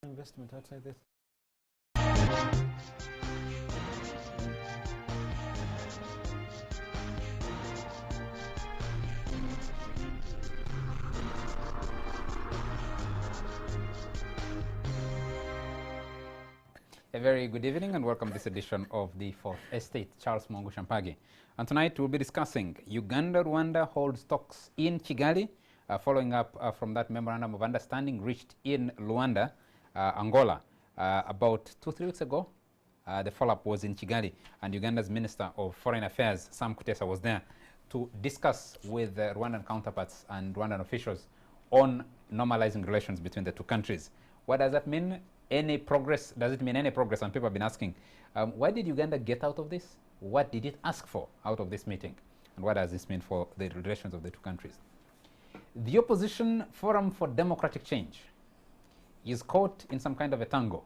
investment outside this. A very good evening and welcome to this edition of the Fourth Estate. Charles Mongu Shampagi. And tonight we'll be discussing Uganda-Rwanda holds talks in Kigali, following up from that memorandum of understanding reached in Luanda, Angola, about 2-3 weeks ago. The follow-up was in Kigali, and Uganda's Minister of Foreign Affairs, Sam Kutesa, was there to discuss with Rwandan counterparts and Rwandan officials on normalizing relations between the two countries. What does that mean? Any progress? Does it mean any progress? And people have been asking, why did Uganda get out of this? What did it ask for out of this meeting? And what does this mean for the relations of the two countries? The Opposition Forum for Democratic Change is caught in some kind of a tango.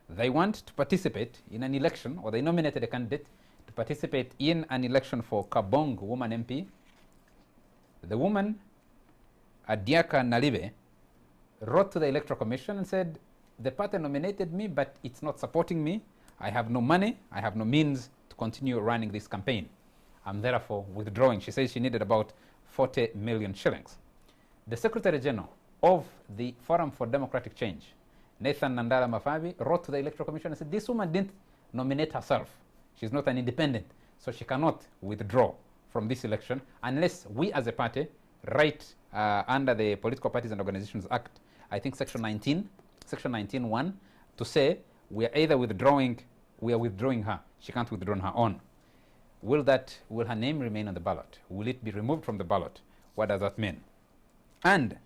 They want to participate in an election, or they nominated a candidate to participate in an election for Kabong woman MP. The woman, Adiaka Nalibe, wrote to the Electoral Commission and said, the party nominated me, but it's not supporting me. I have no money. I have no means to continue running this campaign. I'm therefore withdrawing. She says she needed about 40 million shillings. The Secretary General of the Forum for Democratic Change, Nathan Nandala Mafabi, wrote to the Electoral Commission and said, this woman didn't nominate herself. She's not an independent, so she cannot withdraw from this election unless we as a party write under the Political Parties and Organizations Act, I think Section 19(1), to say we are either withdrawing, we are withdrawing her. She can't withdraw on her own. Will her name remain on the ballot? Will it be removed from the ballot? What does that mean? And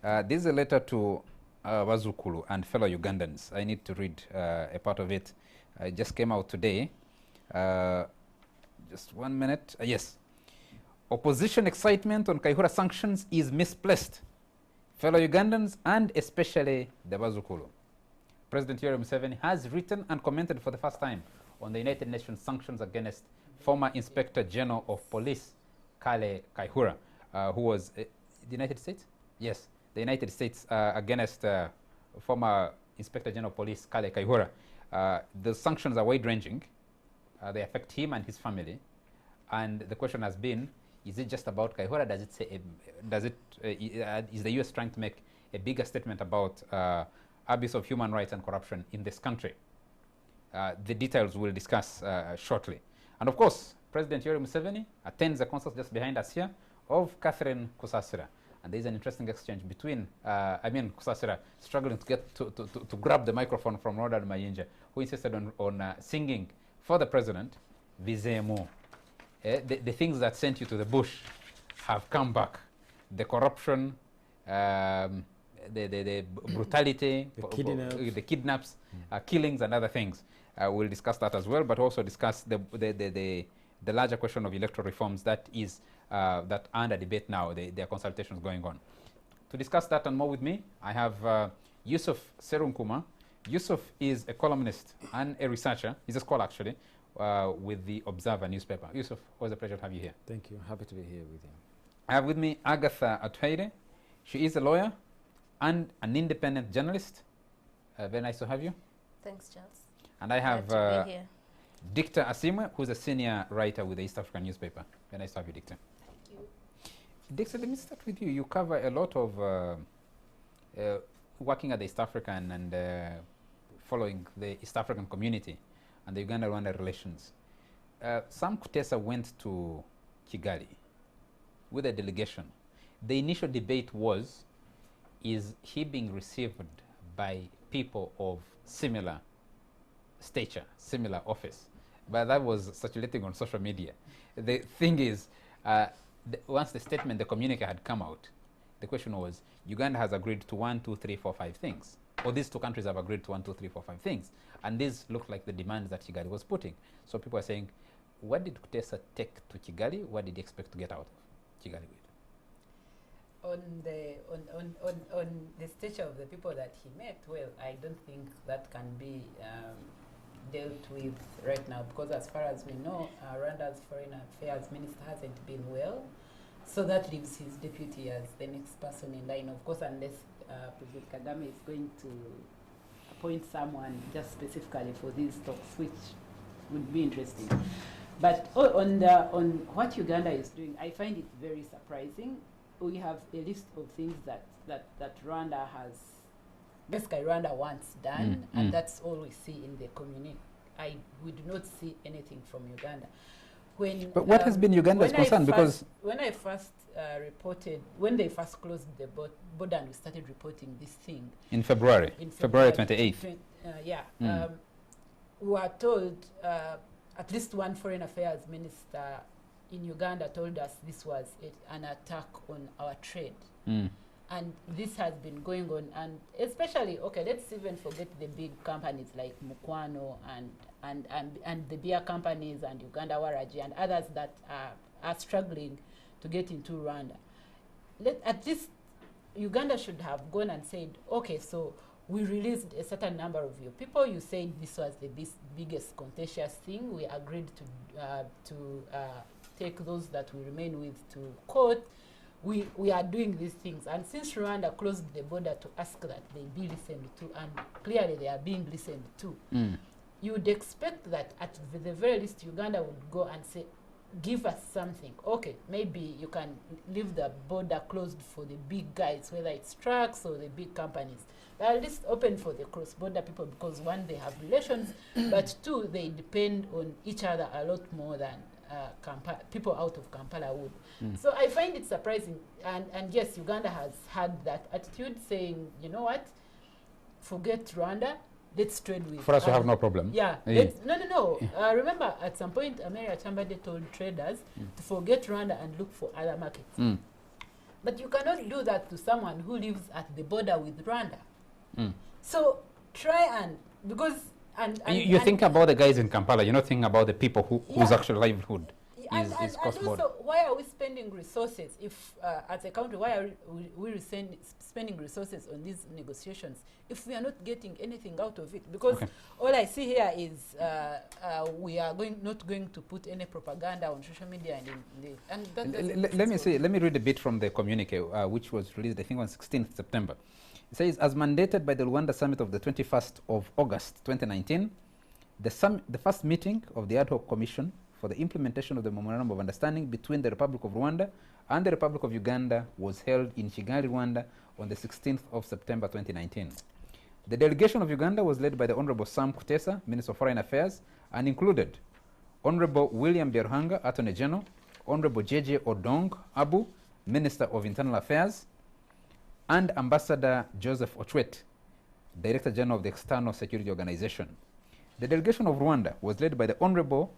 this is a letter to Wazukulu and fellow Ugandans. I need to read a part of it. It just came out today. Just 1 minute. Yes. Opposition excitement on Kaihura sanctions is misplaced. Fellow Ugandans and especially the Wazukulu. President Yoweri Museveni has written and commented for the first time on the United Nations sanctions against former Inspector General of Police Kale Kaihura, who was the United States? Yes, the United States against former Inspector General of Police Kale Kaihura. The sanctions are wide-ranging. They affect him and his family. And the question has been, is it just about Kaihura? Does it say, is the U.S. trying to make a bigger statement about abuse of human rights and corruption in this country? The details we'll discuss shortly. And of course, President Yoweri Museveni attends the concert just behind us here of Catherine Kusasira. And there's an interesting exchange between, Kusasira struggling to get to grab the microphone from Ronald Mayinja, who insisted on singing for the president, Vizemu. The things that sent you to the bush have come back. The corruption, the brutality, the kidnaps, killings and other things. We'll discuss that as well, but also discuss the larger question of electoral reforms that is that under debate now. There are consultations going on. To discuss that and more with me, I have Yusuf Serunkuma. Yusuf is a columnist and a researcher. He's a scholar, actually, with the Observer newspaper. Yusuf, always a pleasure to have you here. Thank you. Happy to be here with you. I have with me Agatha Atwaire. She is a lawyer and an independent journalist. Very nice to have you. Thanks, Charles. And I have Glad to be here. Dictor Asimwe, who's a senior writer with the East African newspaper. Very nice to have you, Dictor. Thank you. Dictor, let me start with you. You cover a lot of working at the East African and following the East African community and the Uganda-Rwanda relations. Sam Kutesa went to Kigali with a delegation. The initial debate was, is he being received by people of similar stature, similar office? But that was circulating on social media. The thing is, once the statement, the communique had come out, the question was, Uganda has agreed to 1, 2, 3, 4, 5 things. Or these two countries have agreed to 1, 2, 3, 4, 5 things. And these looked like the demands that Kigali was putting. So people are saying, what did Kutesa take to Kigali? What did he expect to get out of Kigali with? On the stature of the people that he met, well, I don't think that can be dealt with right now, because as far as we know, Rwanda's foreign affairs minister hasn't been well. So that leaves his deputy as the next person in line, of course, unless President Kagame is going to appoint someone just specifically for these talks, which would be interesting. But on what Uganda is doing, I find it very surprising. We have a list of things that Rwanda has, basically Rwanda wants done, and that's all we see in the community. I would not see anything from Uganda. But what has been Uganda's concern? Because when I first reported, when they first closed the border and we started reporting this thing in February 28th. We were told, at least one foreign affairs minister in Uganda told us this was an attack on our trade. And this has been going on, and especially, okay, let's even forget the big companies like Mukwano and the beer companies and Uganda-Rwanda and others that are struggling to get into Rwanda. At least Uganda should have gone and said, okay, so we released a certain number of your people. You said this was the biggest contentious thing. We agreed to take those that we remain with to court. We are doing these things. And since Rwanda closed the border to ask that they be listened to, and clearly they are being listened to, you would expect that at the very least Uganda would go and say, give us something. Okay, maybe you can leave the border closed for the big guys, whether it's trucks or the big companies. But at least open for the cross-border people, because one, they have relations, but two, they depend on each other a lot more than people out of Kampala would. So I find it surprising. And yes, Uganda has had that attitude, saying, you know what, forget Rwanda, let's trade with. For us to have no problem. Yeah. No. Remember, at some point, America Chambade told traders to forget Rwanda and look for other markets. But you cannot do that to someone who lives at the border with Rwanda. So try and, because... You think about the guys in Kampala, you're not thinking about the people whose actual livelihood is cross-border. Also, why are we spending resources if, as a country, why are we spending resources on these negotiations if we are not getting anything out of it? Because all I see here is we are not going to put any propaganda on social media Let me read a bit from the communique, which was released, I think, on 16th September. It says, as mandated by the Rwanda summit of the 21st of August 2019, the first meeting of the ad hoc commission for the implementation of the Memorandum of Understanding between the Republic of Rwanda and the Republic of Uganda was held in Kigali, Rwanda on the 16th of September 2019. The delegation of Uganda was led by the Honorable Sam Kutesa, Minister of Foreign Affairs, and included Honorable William Byeruhanga, Attorney General, Honorable J.J. Odong Abu, Minister of Internal Affairs, and Ambassador Joseph Ochwet, Director General of the External Security Organization. The delegation of Rwanda was led by the Honorable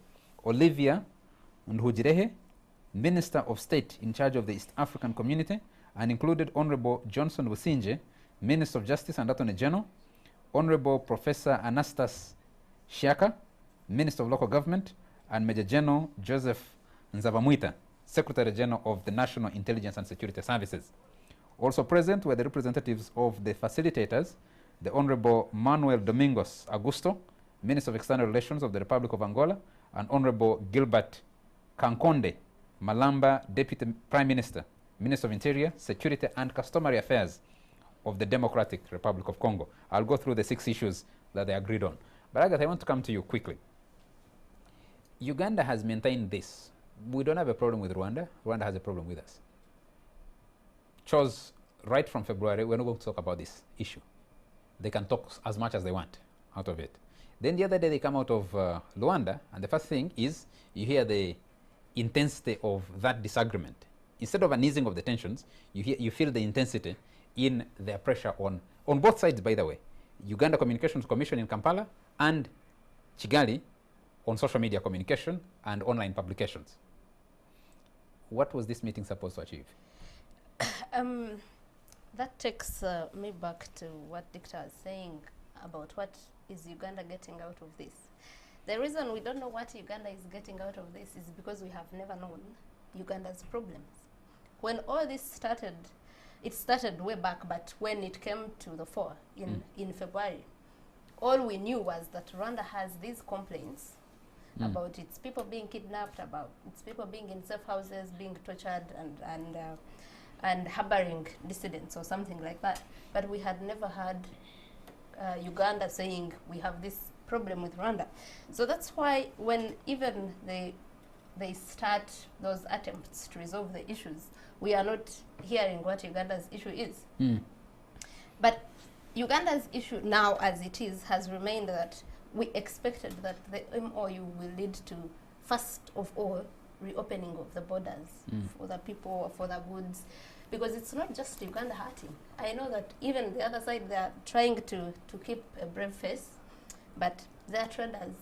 Olivia Nduhungirehe, Minister of State in charge of the East African Community, and included Honorable Johnson Businje, Minister of Justice and Attorney General, Honorable Professor Anastas Shiaka, Minister of Local Government, and Major General Joseph Nzabamwita, Secretary General of the National Intelligence and Security Services. Also present were the representatives of the facilitators, the Honorable Manuel Domingos Augusto, Minister of External Relations of the Republic of Angola, and Honorable Gilbert Kankonde Malamba, Deputy Prime Minister, Minister of Interior, Security and Customary Affairs of the Democratic Republic of Congo. I'll go through the 6 issues that they agreed on. But Agatha, I want to come to you quickly. Uganda has maintained this. We don't have a problem with Rwanda. Rwanda has a problem with us. Chose right from February, we're not going to talk about this issue. They can talk as much as they want out of it. Then the other day they come out of Luanda, and the first thing is you hear the intensity of that disagreement. Instead of an easing of the tensions, you feel the intensity in their pressure on both sides, by the way. Uganda Communications Commission in Kampala and Kigali on social media communication and online publications. What was this meeting supposed to achieve? That takes me back to what Dictor was saying about what is Uganda getting out of this. The reason we don't know what Uganda is getting out of this is because we have never known Uganda's problems. When all this started, it started way back, but when it came to the fore in February, all we knew was that Rwanda has these complaints about its people being kidnapped, about its people being in safe houses, being tortured, and harboring dissidents or something like that. But we had never had Uganda saying we have this problem with Rwanda. So that's why when even they start those attempts to resolve the issues, we are not hearing what Uganda's issue is. But Uganda's issue now, as it is, has remained that we expected that the MOU will lead to, first of all, reopening of the borders for the people, for the goods, because it's not just Uganda hurting. I know that even the other side, they are trying to keep a brave face, but their traders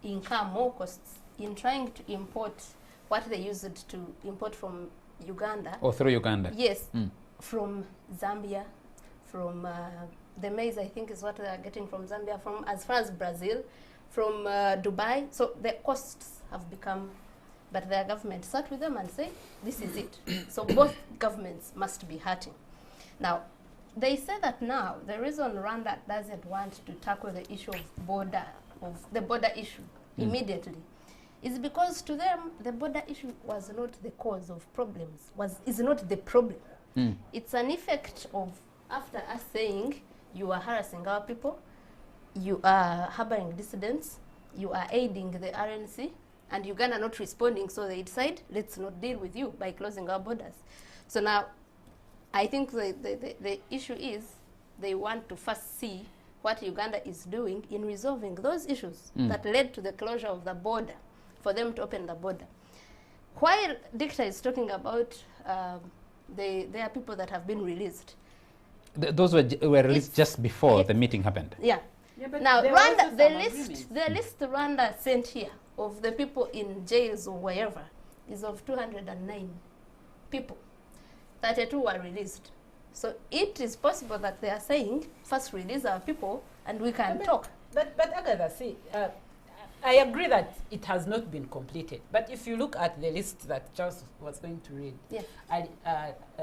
incur more costs in trying to import what they used to import from Uganda. Or through Uganda? Yes, from Zambia, from the maize, I think, is what they are getting from Zambia, from as far as Brazil, from Dubai. So the costs have become, but their government sat with them and say, this is it. So both governments must be hurting. Now, they say that now the reason Rwanda doesn't want to tackle the issue of the border issue immediately is because to them the border issue was not the cause of problems, is not the problem. It's an effect of, after us saying you are harassing our people, you are harboring dissidents, you are aiding the RNC, and Uganda not responding, so they decide, let's not deal with you by closing our borders. So now, I think the issue is they want to first see what Uganda is doing in resolving those issues that led to the closure of the border, for them to open the border. While Dicta is talking about there are people that have been released. Those were released just before the meeting happened? Yeah. But now, there Rwanda, were the list Rwanda sent here of the people in jails or wherever is of 209 people. 32 were released. So it is possible that they are saying, first release our people and we can talk. But Agatha, see, I agree that it has not been completed. But if you look at the list that Charles was going to read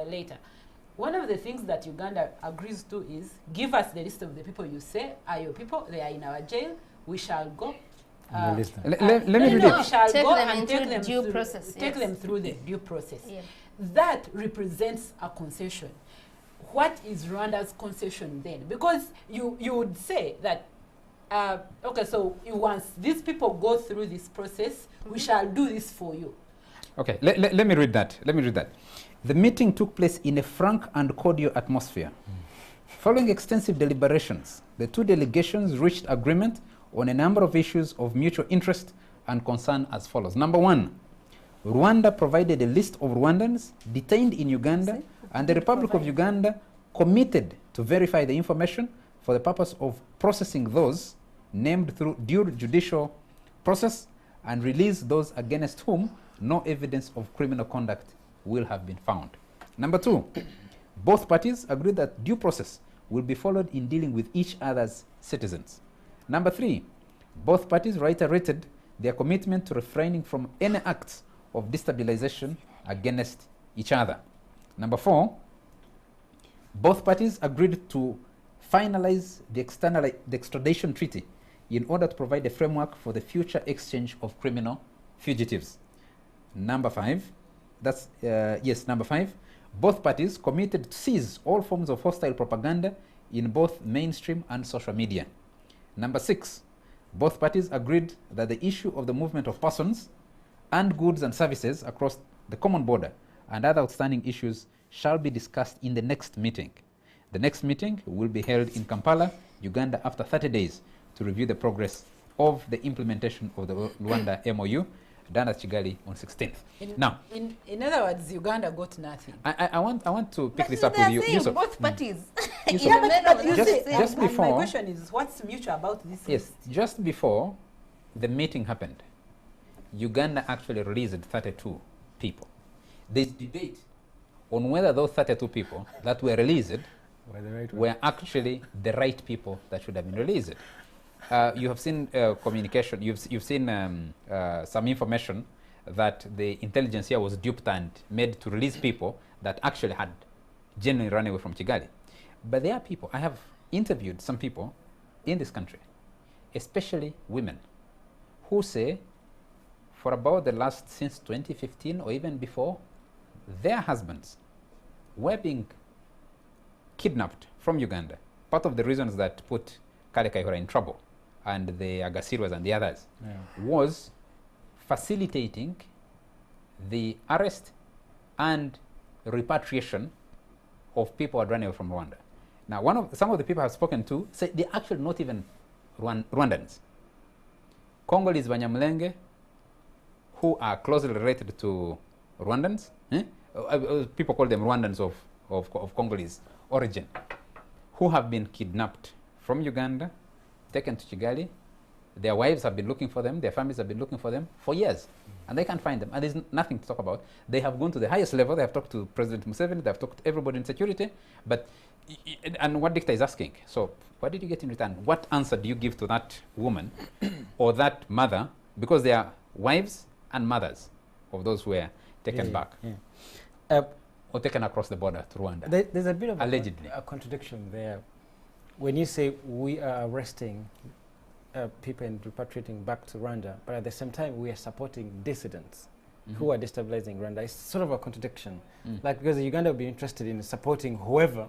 later, one of the things that Uganda agrees to is, give us the list of the people you say are your people, they are in our jail, we shall go. Let me read it. We shall Take go them and into take them due through, process, take yes. them through the due process. Yeah. That represents a concession. What is Rwanda's concession then? Because you would say that, okay, so once these people go through this process, we shall do this for you. Okay, let me read that. Let me read that. The meeting took place in a frank and cordial atmosphere. Following extensive deliberations, the two delegations reached agreement on a number of issues of mutual interest and concern as follows. Number one, Rwanda provided a list of Rwandans detained in Uganda, and the Republic of Uganda committed to verify the information for the purpose of processing those named through due judicial process and release those against whom no evidence of criminal conduct will have been found. Number two, both parties agreed that due process will be followed in dealing with each other's citizens. Number three, both parties reiterated their commitment to refraining from any acts of destabilization against each other. Number four, both parties agreed to finalize the extradition treaty in order to provide a framework for the future exchange of criminal fugitives. Number five, number five, both parties committed to seize all forms of hostile propaganda in both mainstream and social media. Number six, both parties agreed that the issue of the movement of persons and goods and services across the common border and other outstanding issues shall be discussed in the next meeting. The next meeting will be held in Kampala, Uganda, after 30 days to review the progress of the implementation of the Rwanda MOU, done at Kigali on 16th. In other words, Uganda got nothing. I want to pick But this up they are with you. saying Yusuf. both parties. Yusuf. In the middle of you the see, same- just and before- my question is, what's mutual about this? Yes, just before the meeting happened, Uganda actually released 32 people. There's debate on whether those 32 people that were released were actually the right people that should have been released. You have seen communication, you've seen some information that the intelligence here was duped and made to release people that actually had genuinely run away from Kigali. But there are people, I have interviewed some people in this country, especially women, who say for about the last, since 2015 or even before, their husbands were being kidnapped from Uganda. Part of the reasons that put Kale Kayihura in trouble and the Agasirwas and the others was facilitating the arrest and repatriation of people who are running away from Rwanda. Now, some of the people I've spoken to say they're actually not even Rwandans. Congolese Banyamulenge, who are closely related to Rwandans, people call them Rwandans of Congolese origin, who have been kidnapped from Uganda, taken to Kigali. Their wives have been looking for them, their families have been looking for them for years, and they can't find them, and there's nothing to talk about. They have gone to the highest level, they have talked to President Museveni, they have talked to everybody in security, but, and what Dicta is asking, so what did you get in return? What answer do you give to that woman or that mother, because they are wives and mothers of those who were taken back or taken across the border to Rwanda? There's a bit of allegedly a contradiction there. When you say we are arresting people and repatriating back to Rwanda, but at the same time we are supporting dissidents who are destabilizing Rwanda, it's sort of a contradiction. Like, because Uganda would be interested in supporting whoever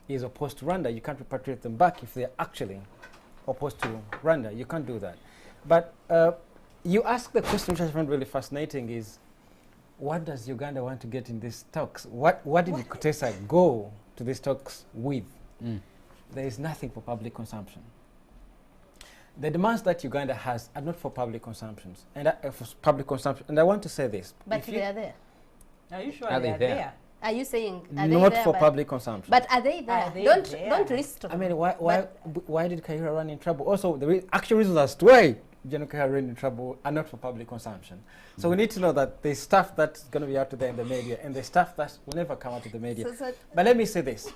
is opposed to Rwanda, you can't repatriate them back if they're actually opposed to Rwanda. You can't do that. But you ask the question which I find really fascinating is, what does Uganda want to get in these talks? What did Kutesa go to these talks with? There is nothing for public consumption. The demands that Uganda has are not for public consumption, and for public consumption. And I want to say this: But they are there. Are you sure Are they they are there? there? Are you saying are they not there, for but public consumption. But are they there? Are they don't there? list to I them. mean, why did Kayihura run in trouble? Also, the actual reasons as to why General Kayihura ran in trouble are not for public consumption. So we need to know that there's stuff that's going to be out there in the media, and there's stuff that will never come out of the media. So But let me say this: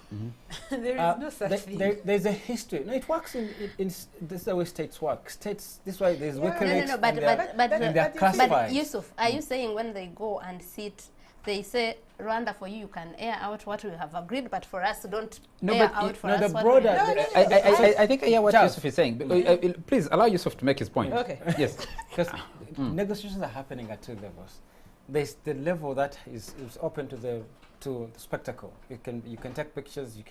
There is no such thing. there's a history. No, it works in this is the way states work. States, this way there's Yeah. WikiLeaks no, but and they're but classified. But Yusuf, are you saying when they go and sit, they say, Rwanda, for you can air out what we have agreed, but for us, don't No, air but out for no, us the what broader- we have. No, I think I hear what Charles. Yusuf is saying. Please allow Yusuf to make his point. Okay. Yes. Because negotiations are happening at two levels. There's the level that is open to the spectacle. You can take pictures. You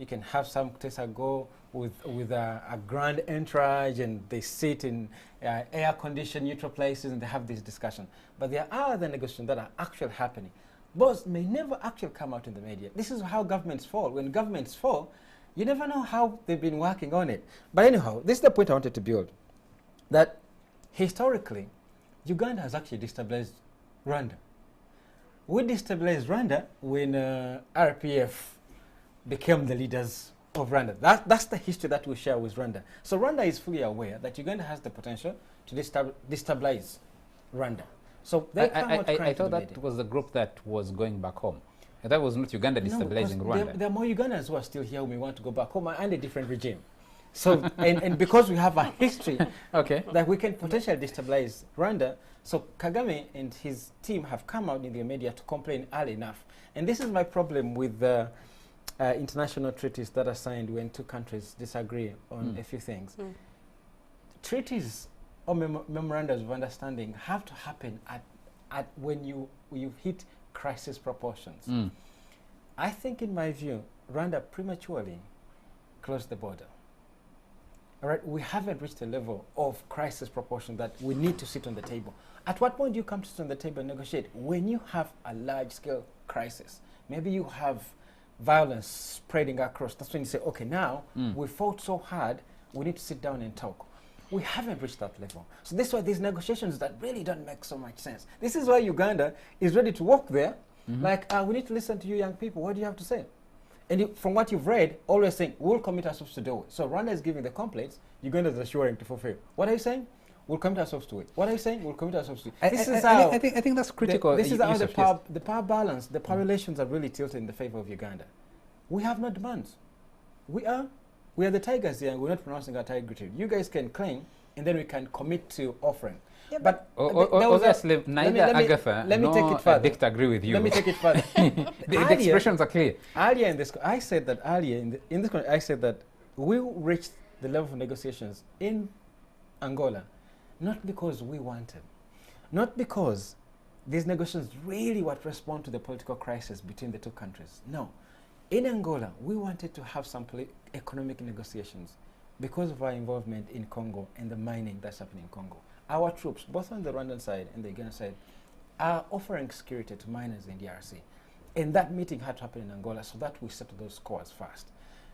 can have some Kutesa go with a grand entourage, and they sit in air-conditioned neutral places and they have this discussion. But there are other negotiations that are actually happening. Those may never actually come out in the media. This is how governments fall. When governments fall, you never know how they've been working on it. But anyhow, this is the point I wanted to build. That historically, Uganda has actually destabilized Rwanda. We destabilized Rwanda when RPF became the leaders of Rwanda. That's the history that we share with Rwanda. So Rwanda is fully aware that Uganda has the potential to destabilize Rwanda. So they I thought that was the group that was going back home. And that was not Uganda destabilizing Rwanda. There are more Ugandans who are still here who may want to go back home and a different regime. So and because we have a history that we can potentially destabilize Rwanda, so Kagame and his team have come out in the media to complain early enough. And this is my problem with the international treaties that are signed when two countries disagree on a few things. Treaties or memorandums of understanding have to happen at when you hit crisis proportions. I think, in my view, Rwanda prematurely closed the border. All right, we haven't reached a level of crisis proportion that we need to sit on the table. At what point do you come to sit on the table and negotiate? When you have a large-scale crisis. Maybe you have violence spreading across. That's when you say, okay, now we fought so hard, we need to sit down and talk. We haven't reached that level. So this is why these negotiations that really don't make so much sense. This is why Uganda is ready to walk there. Like, we need to listen to you young people. What do you have to say? And from what you've read, always saying, we'll commit ourselves to do it. So Rwanda is giving the complaints, Uganda is assuring to fulfill. What are you saying? We'll commit ourselves to it. What are you saying? We'll commit ourselves to it. I think that's critical. This is how the power balance, the power relations are really tilted in the favor of Uganda. We have no demands. We are the tigers here, and we're not pronouncing our integrity. You guys can claim, and then we can commit to offering. Yeah, but obviously, neither Agatha nor Dicta agree with you. Let me take it further. the expressions are clear. Earlier in this, I said that I said that we reached the level of negotiations in Angola, not because we wanted, not because these negotiations really what respond to the political crisis between the two countries. No. In Angola, we wanted to have some economic negotiations because of our involvement in Congo and the mining that's happening in Congo. Our troops, both on the Rwandan side and the Ugandan side, are offering security to miners in DRC. And that meeting had to happen in Angola so that we settle those scores first.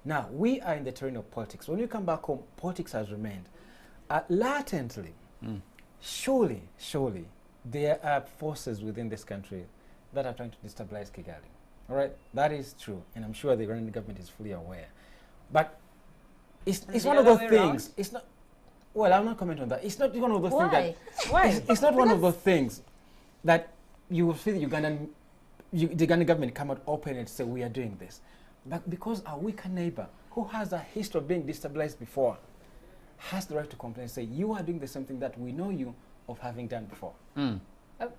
Now, we are in the terrain of politics. When you come back home, politics has remained. Latently, surely, there are forces within this country that are trying to destabilize Kigali. All right, that is true, and I'm sure the Rwandan government is fully aware. But it's one of those things. It's not. Well, I'm not commenting on that. It's not one of those things that. Why? It's not one of those things that you will see the Ugandan government come out open and say we are doing this, but because our weaker neighbor who has a history of being destabilized before has the right to complain and say you are doing the same thing that we know you of having done before.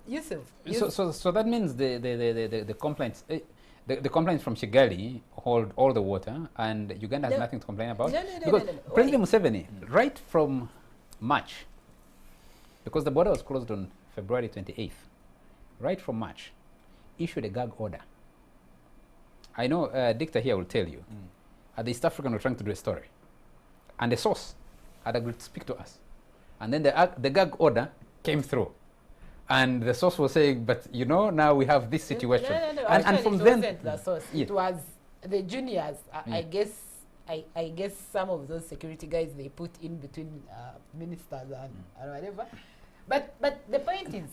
Yusuf. So that means the complaints. The complaints from Kigali hold all the water, and Uganda has nothing to complain about. No. President Museveni, right from March, because the border was closed on February 28th, right from March, issued a gag order. I know Dictor here will tell you, the East African were trying to do a story, and the source had agreed to speak to us, and then the gag order came through. And the source was saying, but you know, now we have this situation. No. And from it then, wasn't the source. It was the juniors. I guess some of those security guys they put in between ministers and whatever. But the point is,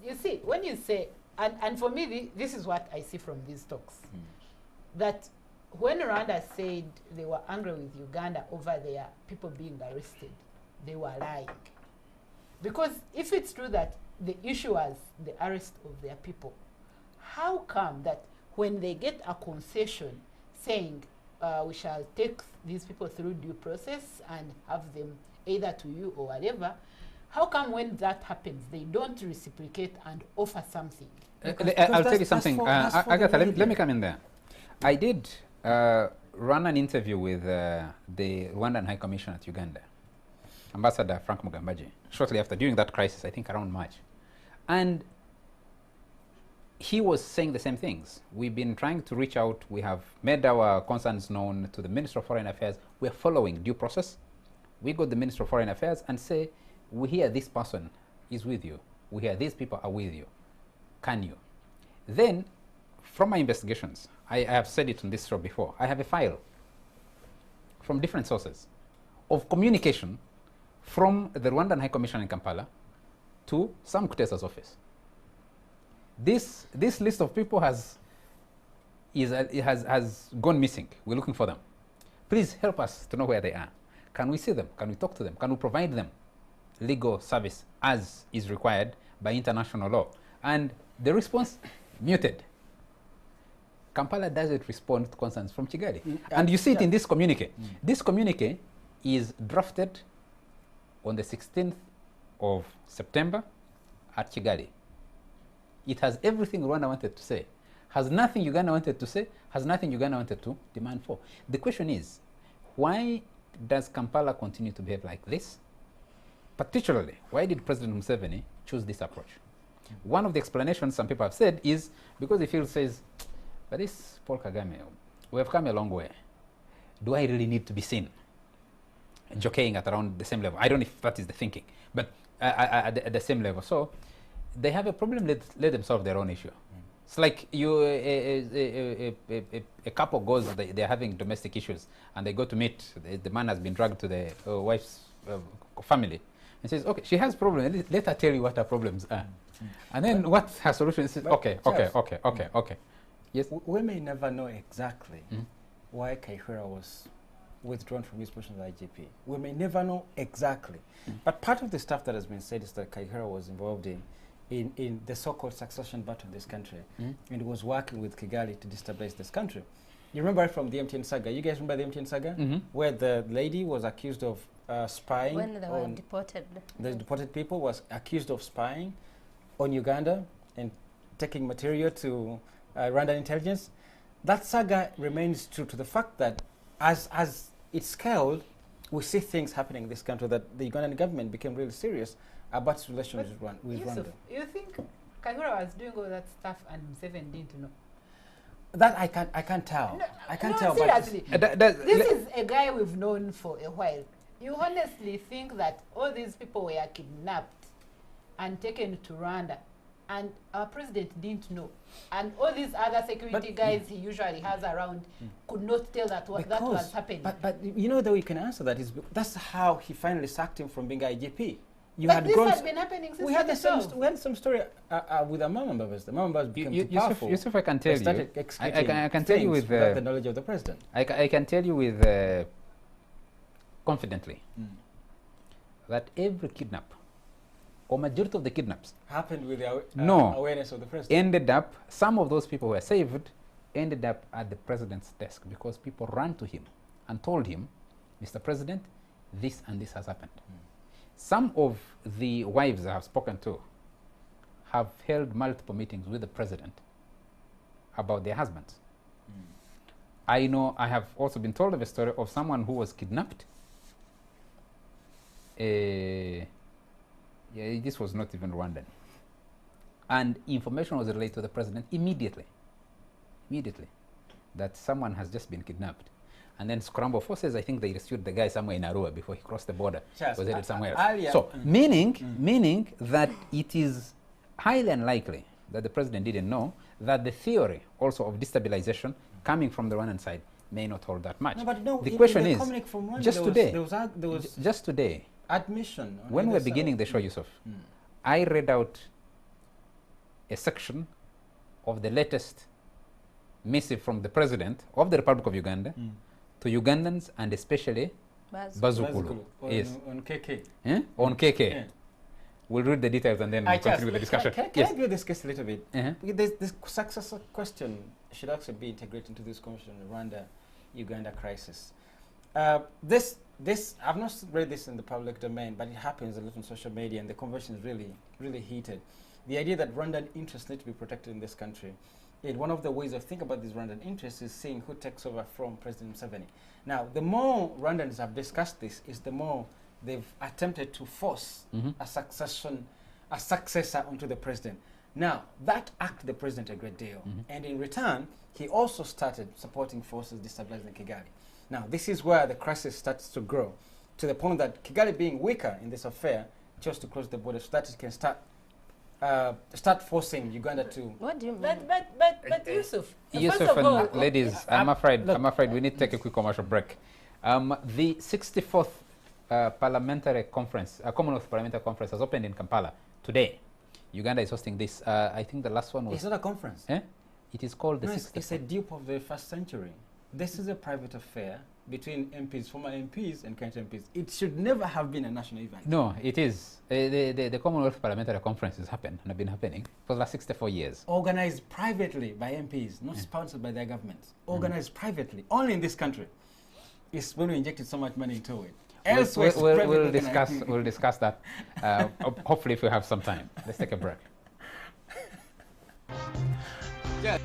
you see, when you say, and for me, this is what I see from these talks, that when Rwanda said they were angry with Uganda over their people being arrested, they were lying. Because if it's true that the issue was the arrest of their people, how come that when they get a concession saying we shall take these people through due process and have them either to you or whatever, how come when that happens they don't reciprocate and offer something? I'll tell you something. Agatha, let me come in there. I did run an interview with the Rwandan High Commission at Uganda, Ambassador Frank Mugambaji, shortly after, during that crisis, I think around March. And he was saying the same things. We've been trying to reach out. We have made our concerns known to the Minister of Foreign Affairs. We're following due process. We go to the Minister of Foreign Affairs and say, we hear this person is with you. We hear these people are with you. Can you? Then, from my investigations, I have said it on this show before, I have a file from different sources of communication from the Rwandan High Commission in Kampala to Sam Kutesa's office. This list of people has gone missing. We're looking for them. Please help us to know where they are. Can we see them? Can we talk to them? Can we provide them legal service as is required by international law? And the response, muted. Kampala doesn't respond to concerns from Kigali. And you see it in this communique. This communique is drafted on the 16th of September at Kigali. It has everything Rwanda wanted to say, has nothing Uganda wanted to say, has nothing Uganda wanted to demand for. The question is, why does Kampala continue to behave like this? Particularly, why did President Museveni choose this approach? One of the explanations some people have said is because he feels, says, but this Paul Kagame, we have come a long way. Do I really need to be seen jockeying at around the same level? I don't know if that is the thinking, but at the same level. So they have a problem, let them solve their own issue. It's like a couple goes, they're having domestic issues, and they go to meet, the man has been dragged to the wife's family, and says, okay, she has problems, let her tell you what her problems are. And then what her solution is, okay. Yes? We may never know exactly why Kaihura was withdrawn from his position as IGP. We may never know exactly. But part of the stuff that has been said is that Kaihura was involved in the so-called succession battle in this country, and was working with Kigali to destabilize this country. You remember from the MTN saga? You guys remember the MTN saga? Where the lady was accused of spying. When they were deported. The deported people was accused of spying on Uganda and taking material to Rwandan intelligence. That saga remains true to the fact that as it scaled, we see things happening in this country, that the Ugandan government became really serious about its relations with Yusuf, Rwanda. you think Kayihura was doing all that stuff and Museveni didn't know? That I can't tell. No, I can't no, tell. seriously. But This is a guy we've known for a while. You honestly think that all these people were kidnapped and taken to Rwanda, and our president didn't know, and all these other security guys he usually has around could not tell that that was happening? But you know the way you can answer that is that's how he finally sacked him from being IGP. But this had been happening since we had some story with our Mama Mbabas. The Mama Mbabas became too powerful. Yusuf, I can tell you. I can tell you with the knowledge of the president. I can tell you with confidently that every kidnap, or majority of the kidnaps, happened with the awareness of the president. Ended up, some of those people who were saved ended up at the president's desk because people ran to him and told him, Mr. President, this and this has happened. Some of the wives I have spoken to have held multiple meetings with the president about their husbands. I know I have also been told of a story of someone who was kidnapped. Yeah, this was not even Rwandan. And information was relayed to the president immediately, that someone has just been kidnapped. And then scramble forces, I think they rescued the guy somewhere in Arua before he crossed the border. Was headed somewhere else. So, meaning that it is highly unlikely that the president didn't know that the theory also of destabilization coming from the Rwandan side may not hold that much. No, but no, the question is, just today, admission. When we were beginning the show, Yusuf, I read out a section of the latest missive from the president of the Republic of Uganda to Ugandans and especially Bazukulu. Yes. On KK. Eh? On KK. Yeah. We'll read the details and then we'll continue with the discussion. Can I do this case a little bit? Because this successor question should actually be integrated into this conversation, the Rwanda-Uganda crisis. This I've not read this in the public domain, but it happens a lot on social media, and the conversation is really heated. The idea that Rwandan interests need to be protected in this country. And one of the ways of thinking about these Rwandan interests is seeing who takes over from President Museveni. Now, the more Rwandans have discussed this, is the more they've attempted to force a successor onto the president. Now, that acted the president a great deal. And in return, he also started supporting forces destabilizing Kigali. Now, this is where the crisis starts to grow, to the point that Kigali, being weaker in this affair, chose to close the border so that it can start forcing Uganda to. What do you mean? But Yusuf, Yusuf and ladies, I'm afraid we need to take a quick commercial break. The 64th parliamentary conference, Commonwealth Parliamentary Conference, has opened in Kampala today. Uganda is hosting this. I think the last one was. It's not a conference. Eh? It is called the 64th. It's a dupe of the first century. This is a private affair between MPs, former MPs, and current MPs. It should never have been a national event. No, it is. The Commonwealth Parliamentary Conference has happened and have been happening for the last 64 years. Organized privately by MPs, not sponsored by their governments. Organized privately, only in this country. It's when we injected so much money into it. We'll discuss that. Hopefully, if we have some time. Let's take a break. Yeah.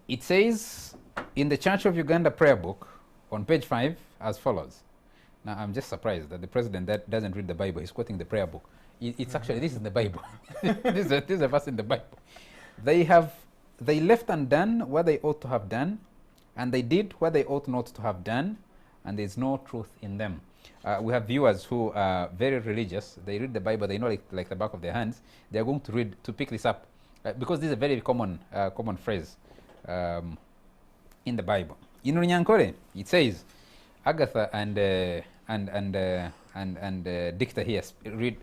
It says in the Church of Uganda prayer book on page 5 as follows. Now, I'm just surprised that the president that doesn't read the Bible, he's quoting the prayer book. It's actually, this is the Bible. this is a verse in the Bible. They left undone what they ought to have done, and they did what they ought not to have done, and there's no truth in them. We have viewers who are very religious. They read the Bible, they know like the back of their hands. They're going to pick this up because this is a very common phrase in the Bible. In Runyankore, it says, Agatha and Dicta here read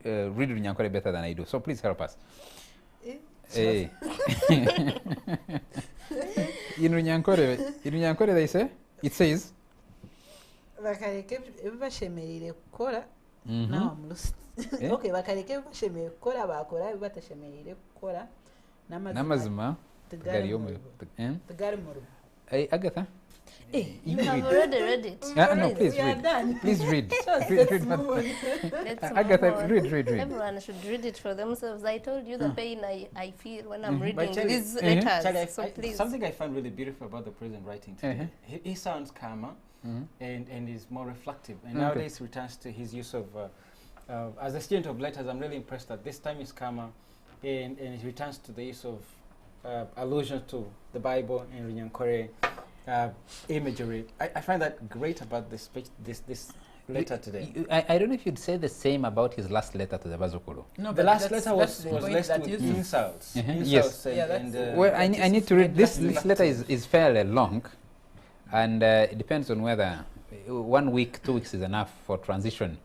Runyankore better than I do. So please help us. In Runyankore they say, it says, bakareke bibashemerere gukora nawe murusi okay bakareke bibashemerere gukora bakora bibatashemerere gukora n'amazima tugari mu rugo. Agatha, you have already read it. No, please read. Please read. Agatha, read. Everyone should read it for themselves. I told you the pain I feel when I'm reading these letters. Charlie, so please. Something I find really beautiful about the president writing today. He sounds calmer and is more reflective. And nowadays he returns to his use of, as a student of letters, I'm really impressed that this time he's calmer and he returns to the use of allusions to the Bible and Runyankore imagery. I find that great about this speech, this letter today. I don't know if you'd say the same about his last letter to the Bazukulu. No, the last letter was less with insults. Yes. Well, I need to read this. This letter is fairly long, and it depends on whether 1 week, 2 weeks is enough for transition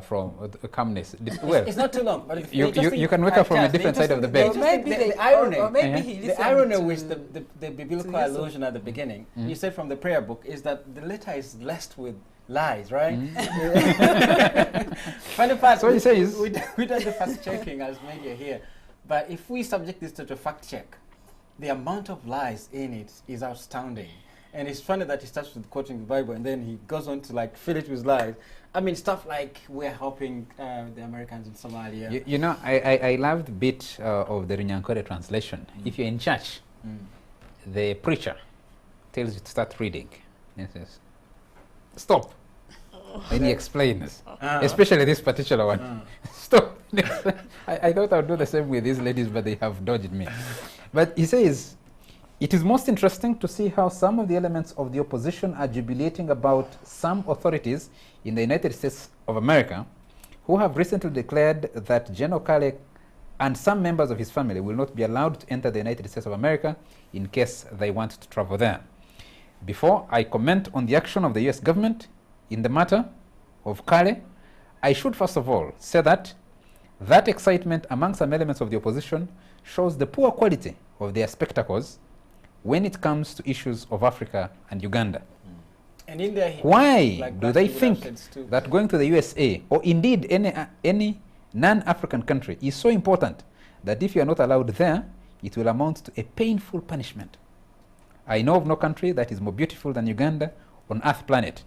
from calmness. Well, it's not too long. But you can wake up from a different side of the bed. Maybe the irony, or maybe the irony with the biblical allusion at the beginning, you said from the prayer book, is that the letter is laced with lies, right? Funny part, so he says, we don't do fact checking as media here, but if we subject this to a fact check, the amount of lies in it is astounding. And it's funny that he starts with quoting the Bible and then he goes on to like fill it with lies. I mean, stuff like we're helping the Americans in Somalia. You know, I loved the bit of the Runyankore translation. If you're in church, the preacher tells you to start reading. He says, stop. And he explains, especially this particular one. Stop. I thought I would do the same with these ladies, but they have dodged me. But he says, it is most interesting to see how some of the elements of the opposition are jubilating about some authorities in the United States of America who have recently declared that General Kale and some members of his family will not be allowed to enter the United States of America in case they want to travel there. Before I comment on the action of the US government in the matter of Kale, I should first of all say that excitement among some elements of the opposition shows the poor quality of their spectacles when it comes to issues of Africa and Uganda. And in their why like do they think that going to the USA or indeed any non-African country is so important that if you are not allowed there, it will amount to a painful punishment? I know of no country that is more beautiful than Uganda on Earth planet.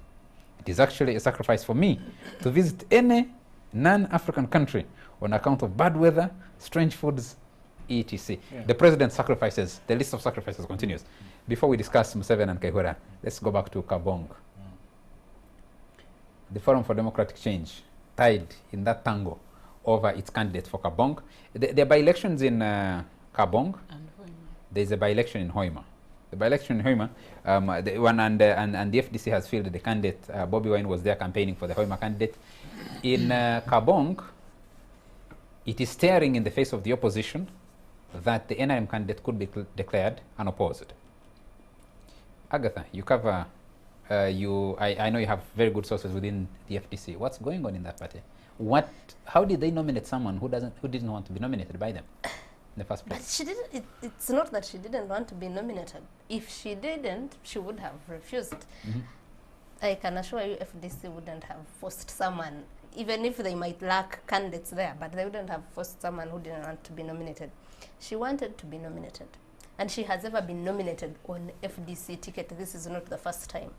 It is actually a sacrifice for me to visit any non-African country on account of bad weather, strange foods, etc. The president sacrifices, the list of sacrifices continues. Before we discuss Museveni and Kaihura, let's go back to Kabong. The Forum for Democratic Change tied in that tango over its candidate for Kabong. There are by-elections in Kabong. There's a by-election in Hoima. The by-election in Hoima, the one and the FDC has fielded the candidate. Bobby Wine was there campaigning for the Hoima candidate. In Kabong, it is staring in the face of the opposition that the NRM candidate could be declared unopposed. Agatha, you cover, I know you have very good sources within the FDC. What's going on in that party? How did they nominate someone who didn't want to be nominated by them in the first place? But she didn't. It's not that she didn't want to be nominated. If she didn't, she would have refused. I can assure you, FDC wouldn't have forced someone, even if they might lack candidates there, but they wouldn't have forced someone who didn't want to be nominated. She wanted to be nominated, and she has ever been nominated on FDC ticket. This is not the first time.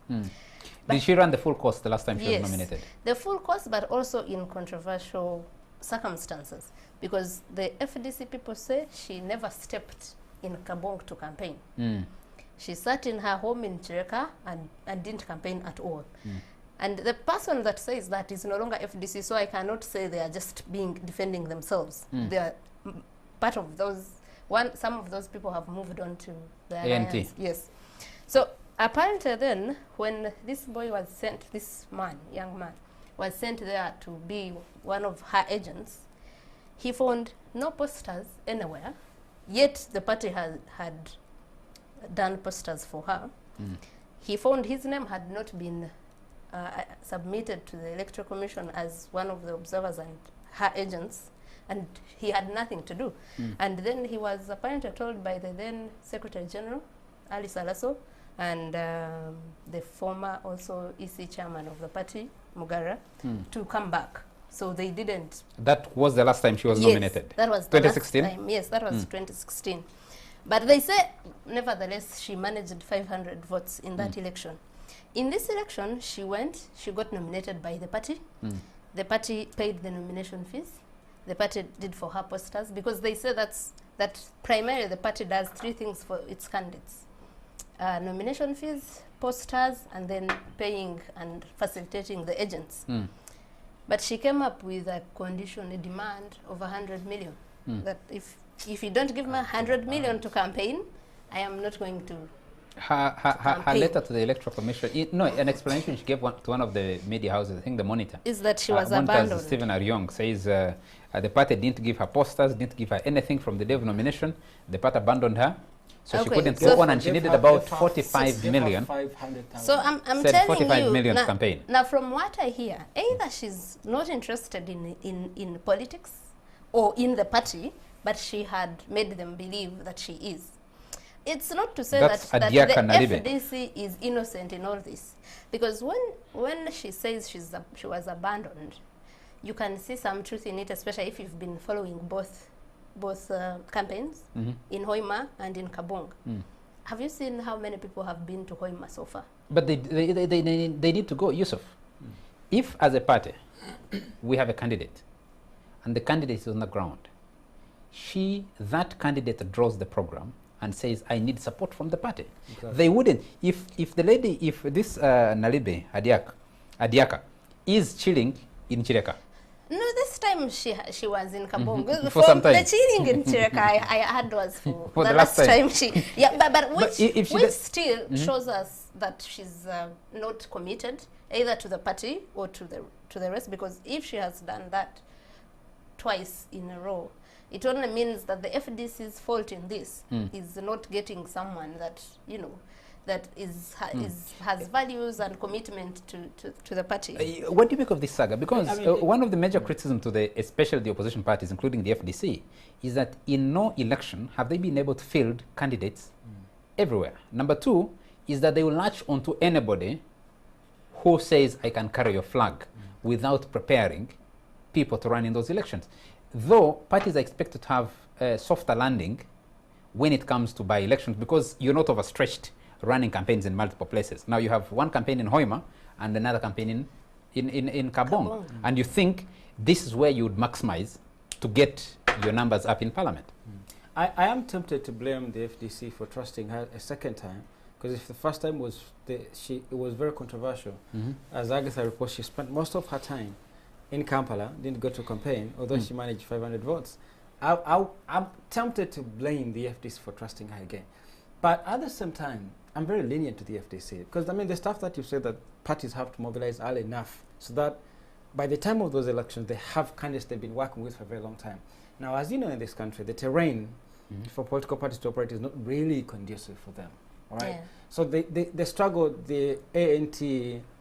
Did she run the full course the last time she was nominated? The full course, but also in controversial circumstances, because the FDC people say she never stepped in Kabong to campaign. She sat in her home in Chireka and didn't campaign at all. And the person that says that is no longer FDC, so I cannot say they are just defending themselves. They are part of those. Some of those people have moved on to the alliance. Yes. So apparently then, when this boy was sent, this young man, was sent there to be one of her agents, He found no posters anywhere, yet the party had done posters for her. He found his name had not been submitted to the Electoral Commission as one of the observers and her agents, and he had nothing to do. And then he was apparently told by the then Secretary General, Ali Salaso, and the former also EC chairman of the party, Mugara, to come back. So they didn't. That was the last time she was nominated? That was 2016? The last time. Yes, that was 2016. But they say, nevertheless, she managed 500 votes in that election. In this election, she got nominated by the party. The party paid the nomination fees. The party did for her posters, because they say that primarily the party does 3 things for its candidates. Nomination fees, posters, and then paying and facilitating the agents. But she came up with a condition, a demand of 100 million. That if you don't give me 100 million to campaign, I am not going to Her letter to the Electoral Commission, an explanation she gave to one of the media houses, I think the Monitor, is that she was abandoned. Stephen Aryong says the party didn't give her posters, didn't give her anything from the day of nomination. The party abandoned her. So she couldn't go on, and she needed about 45 million. So I'm telling 45 you, million now, campaign. Now, from what I hear, either she's not interested in politics or in the party, but she had made them believe that she is. It's not to say that the FDC is innocent in all this, because when she says she was abandoned, you can see some truth in it, especially if you've been following both campaigns in Hoima and in Kabong. Have you seen how many people have been to Hoima so far? But they need to go, Yusuf. If as a party we have a candidate and the candidate is on the ground, that candidate draws the program and says, I need support from the party. Exactly. They wouldn't. If this Nalibe Adiaka is chilling in Chireka. No, this time she was in Kabong. For some time. The chilling in Chireka I had was for the last time she. Yeah, but which still shows us that she's not committed either to the party or to the rest, because if she has done that twice in a row, it only means that the FDC's fault in this is not getting someone that, that has values and commitment to the party. What do you make of this saga? Because one of the major criticisms to especially the opposition parties, including the FDC, is that in no election have they been able to field candidates everywhere. Number 2 is that they will latch onto anybody who says, I can carry your flag, without preparing people to run in those elections. Though parties are expected to have a softer landing when it comes to by-elections, because you're not overstretched running campaigns in multiple places. Now you have one campaign in Hoima and another campaign in Kabong. And you think this is where you would maximize to get your numbers up in Parliament. I am tempted to blame the FDC for trusting her a second time, because if the first time it was very controversial. As Agatha reports, she spent most of her time in Kampala, didn't go to campaign, although she managed 500 votes. I'm tempted to blame the FDC for trusting her again. But at the same time, I'm very lenient to the FDC, because the stuff that you said, that parties have to mobilize early enough so that by the time of those elections, they have candidates they've been working with for a very long time. Now, as you know, in this country, the terrain for political parties to operate is not really conducive for them. All right? Yeah. So the struggle, the ANT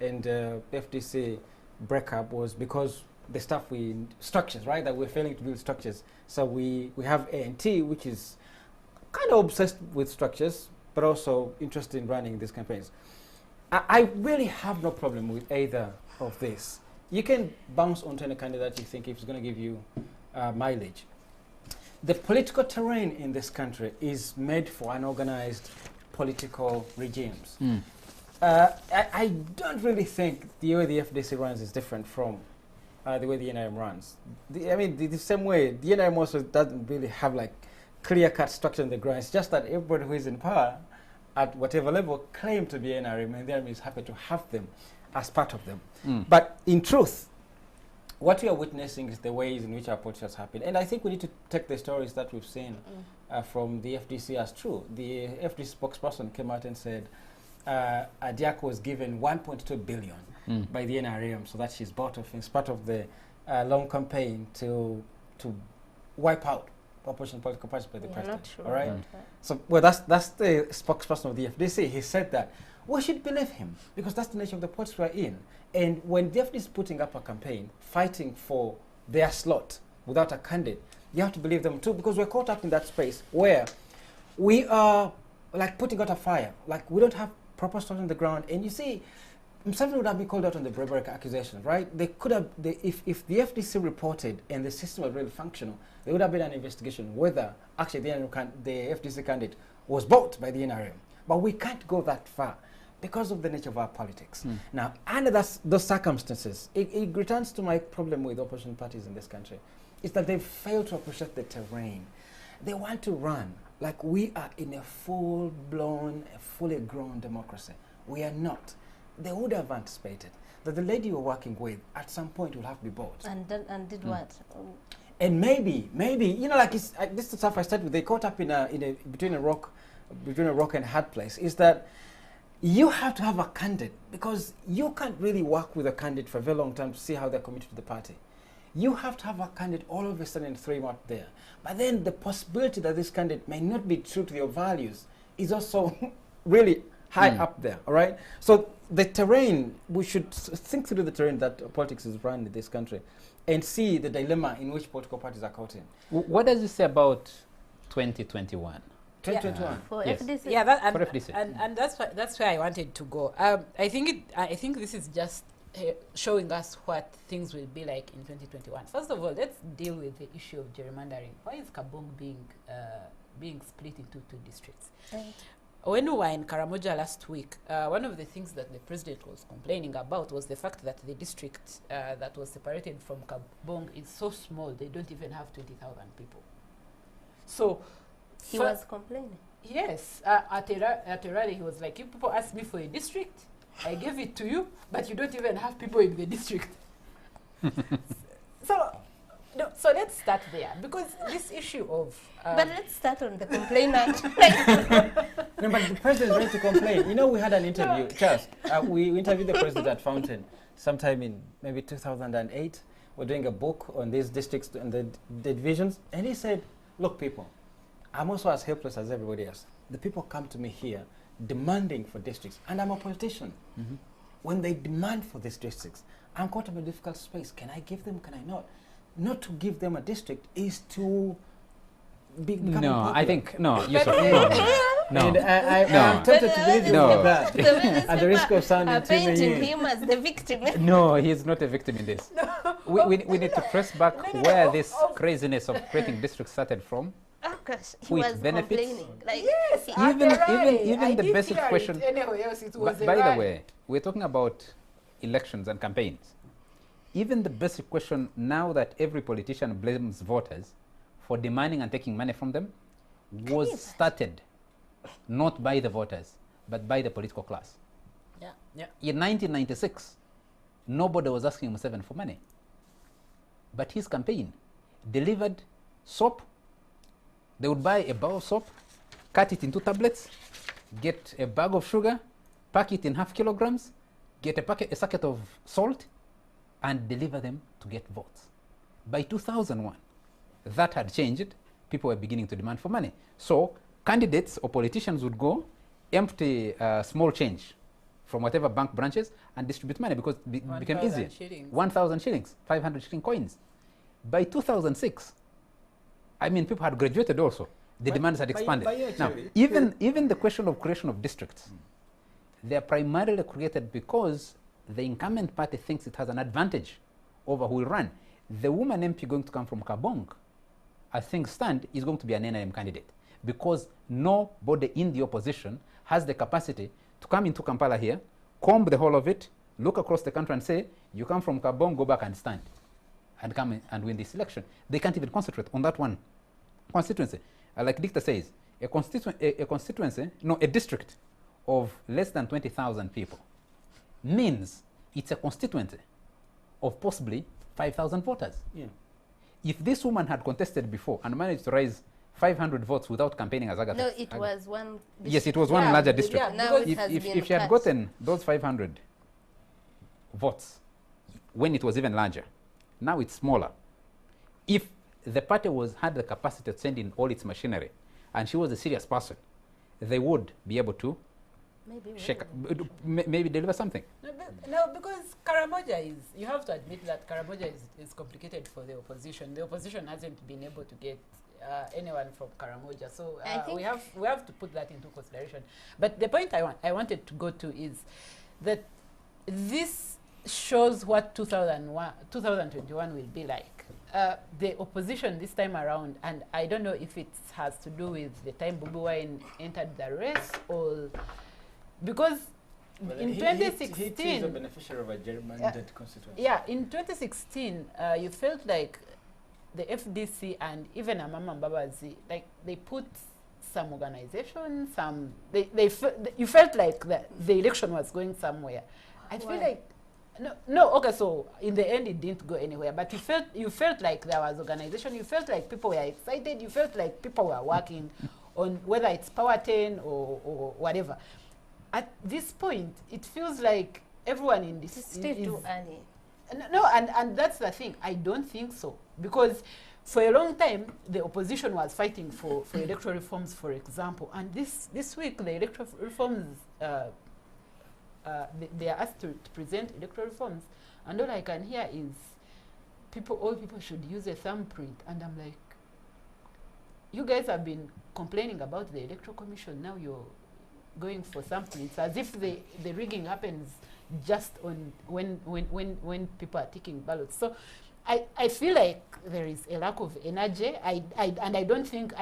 and FDC breakup was because the stuff structures, right? That we're failing to build structures. So we have ANT, which is kind of obsessed with structures, but also interested in running these campaigns. I really have no problem with either of this. You can bounce onto any candidate you think is going to give you mileage. The political terrain in this country is made for unorganized political regimes. I don't really think the way the FDC runs is different from the way the NRM runs. The same way, the NRM also doesn't really have clear-cut structure on the ground. It's just that everybody who is in power at whatever level claim to be NRM, and the NRM is happy to have them as part of them. But in truth, what we are witnessing is the ways in which our politics happen. And I think we need to take the stories that we've seen from the FDC as true. The FDC spokesperson came out and said Adiak was given 1.2 billion by the NRM, so that she's bought off as part of the long campaign to wipe out opposition political parties by the We are president. not sure All right. about that. So, well, that's the spokesperson of the FDC. He said that we should believe him because that's the nature of the politics we're in. And when the FDC is putting up a campaign, fighting for their slot without a candidate, you have to believe them too, because we're caught up in that space where we are like putting out a fire. Like we don't have proper stuff on the ground. And you see, something would have been called out on the Brebeck accusation, right? They could have, if the FDC reported and the system was really functional, there would have been an investigation whether actually the FDC candidate was bought by the NRM. But we can't go that far because of the nature of our politics. Now, under those circumstances, it returns to my problem with opposition parties in this country, is that they fail to appreciate the terrain. They want to run like we are in a full-blown, fully grown democracy. We are not. They would have anticipated that the lady you're working with at some point will have to be bought. And did what? And maybe, you know, like this is the stuff I started with. They caught up between a rock and a hard place. Is that you have to have a candidate, because you can't really work with a candidate for a very long time to see how they're committed to the party. You have to have a candidate all of a sudden and throw him out there. But then the possibility that this candidate may not be true to your values is also really high up there, all right? So the terrain, we should think through the terrain that politics is run in this country and see the dilemma in which political parties are caught in. What does it say about 2021? 2021. For Yes. FDC? Yeah, For FDC. and that's where I wanted to go. I think this is just showing us what things will be like in 2021. First of all, let's deal with the issue of gerrymandering. Why is Kabong being split into two districts? Right. When we were in Karamoja last week, one of the things that the president was complaining about was the fact that the district that was separated from Kabong is so small, they don't even have 20,000 people. So He was complaining. yes, at a rally, he was like, if people ask me for a district, I gave it to you, but you don't even have people in the district. So let's start there, because this issue of... But let's start on the complainant. No, but the president is ready to complain. You know, we had an interview, Charles. We interviewed the president at Fountain sometime in maybe 2008. We're doing a book on these districts and the divisions. And he said, look, people, I'm also as helpless as everybody else. The people come to me here demanding for districts, and I'm a politician. When they demand for these districts, I'm caught in a difficult space. Can I give them, can I not? Not to give them a district is to become No, unpopular. I think, no, Yusuf, no. And I'm tempted to believe you No. that. At the risk of sounding too painting many. him as the victim. No, he's not a victim in this. We need to trace back where this craziness of creating districts started from. Oh gosh, he With was benefits. complaining. Like, yes, he- Even the basic question. Anywhere else, it was By the way, we're talking about elections and campaigns. Even the basic question, now that every politician blames voters for demanding and taking money from them, was started not by the voters, but by the political class. Yeah, yeah. In 1996, nobody was asking Museveni for money. But his campaign delivered soap. They would buy a bar of soap, cut it into tablets, get a bag of sugar, pack it in half kilograms, get a sacket of salt, and deliver them to get votes. By 2001, that had changed. People were beginning to demand for money. So candidates or politicians would go empty small change from whatever bank branches and distribute money because it became easier. 1,000 shillings, 500 shilling coins. By 2006, I mean, people had graduated also. The demands had expanded. Now, even the question of creation of districts, they are primarily created because the incumbent party thinks it has an advantage over who will run. The woman MP going to come from Kabong, as things stand, is going to be an NRM candidate because nobody in the opposition has the capacity to come into Kampala here, comb the whole of it, look across the country and say, you come from Kabong, go back and stand and come in and win this election. They can't even concentrate on that one constituency. Like Dicta says, a district of less than 20,000 people means it's a constituency of possibly 5,000 voters. Yeah. If this woman had contested before and managed to raise 500 votes without campaigning as Agatha. No, it was one. Yes, it was one larger district. Yeah, now it has If been she had cut. gotten those 500 votes when it was even larger, now it's smaller. If the party had the capacity to send in all its machinery, and she was a serious person, they would be able to maybe deliver something. No, because Karamoja is, you have to admit that Karamoja is complicated for the opposition. The opposition hasn't been able to get anyone from Karamoja, so we have to put that into consideration. But the point I wanted to go to is that this shows what 2021 will be like. The opposition this time around, and I don't know if it has to do with the time Bobi Wine entered the race, or because in 2016, he is a beneficiary of a gerrymandered constituency. Yeah, in 2016, you felt like the FDC and even Amama Mbabazi, like they put some organization, you felt like the election was going somewhere. I feel like okay, so in the end it didn't go anywhere, but you felt like there was organization, you felt like people were excited, you felt like people were working on whether it's Power 10 or whatever. At this point, it feels like everyone in this is still too early. No, and that's the thing. I don't think so, because for a long time the opposition was fighting for electoral reforms, for example, and this week the electoral reforms. They are asked to present electoral reforms, and all I can hear is all people should use a thumbprint, and I'm like, you guys have been complaining about the electoral commission, now you're going for thumbprints, as if the rigging happens just on when people are taking ballots. So I feel like there is a lack of energy. I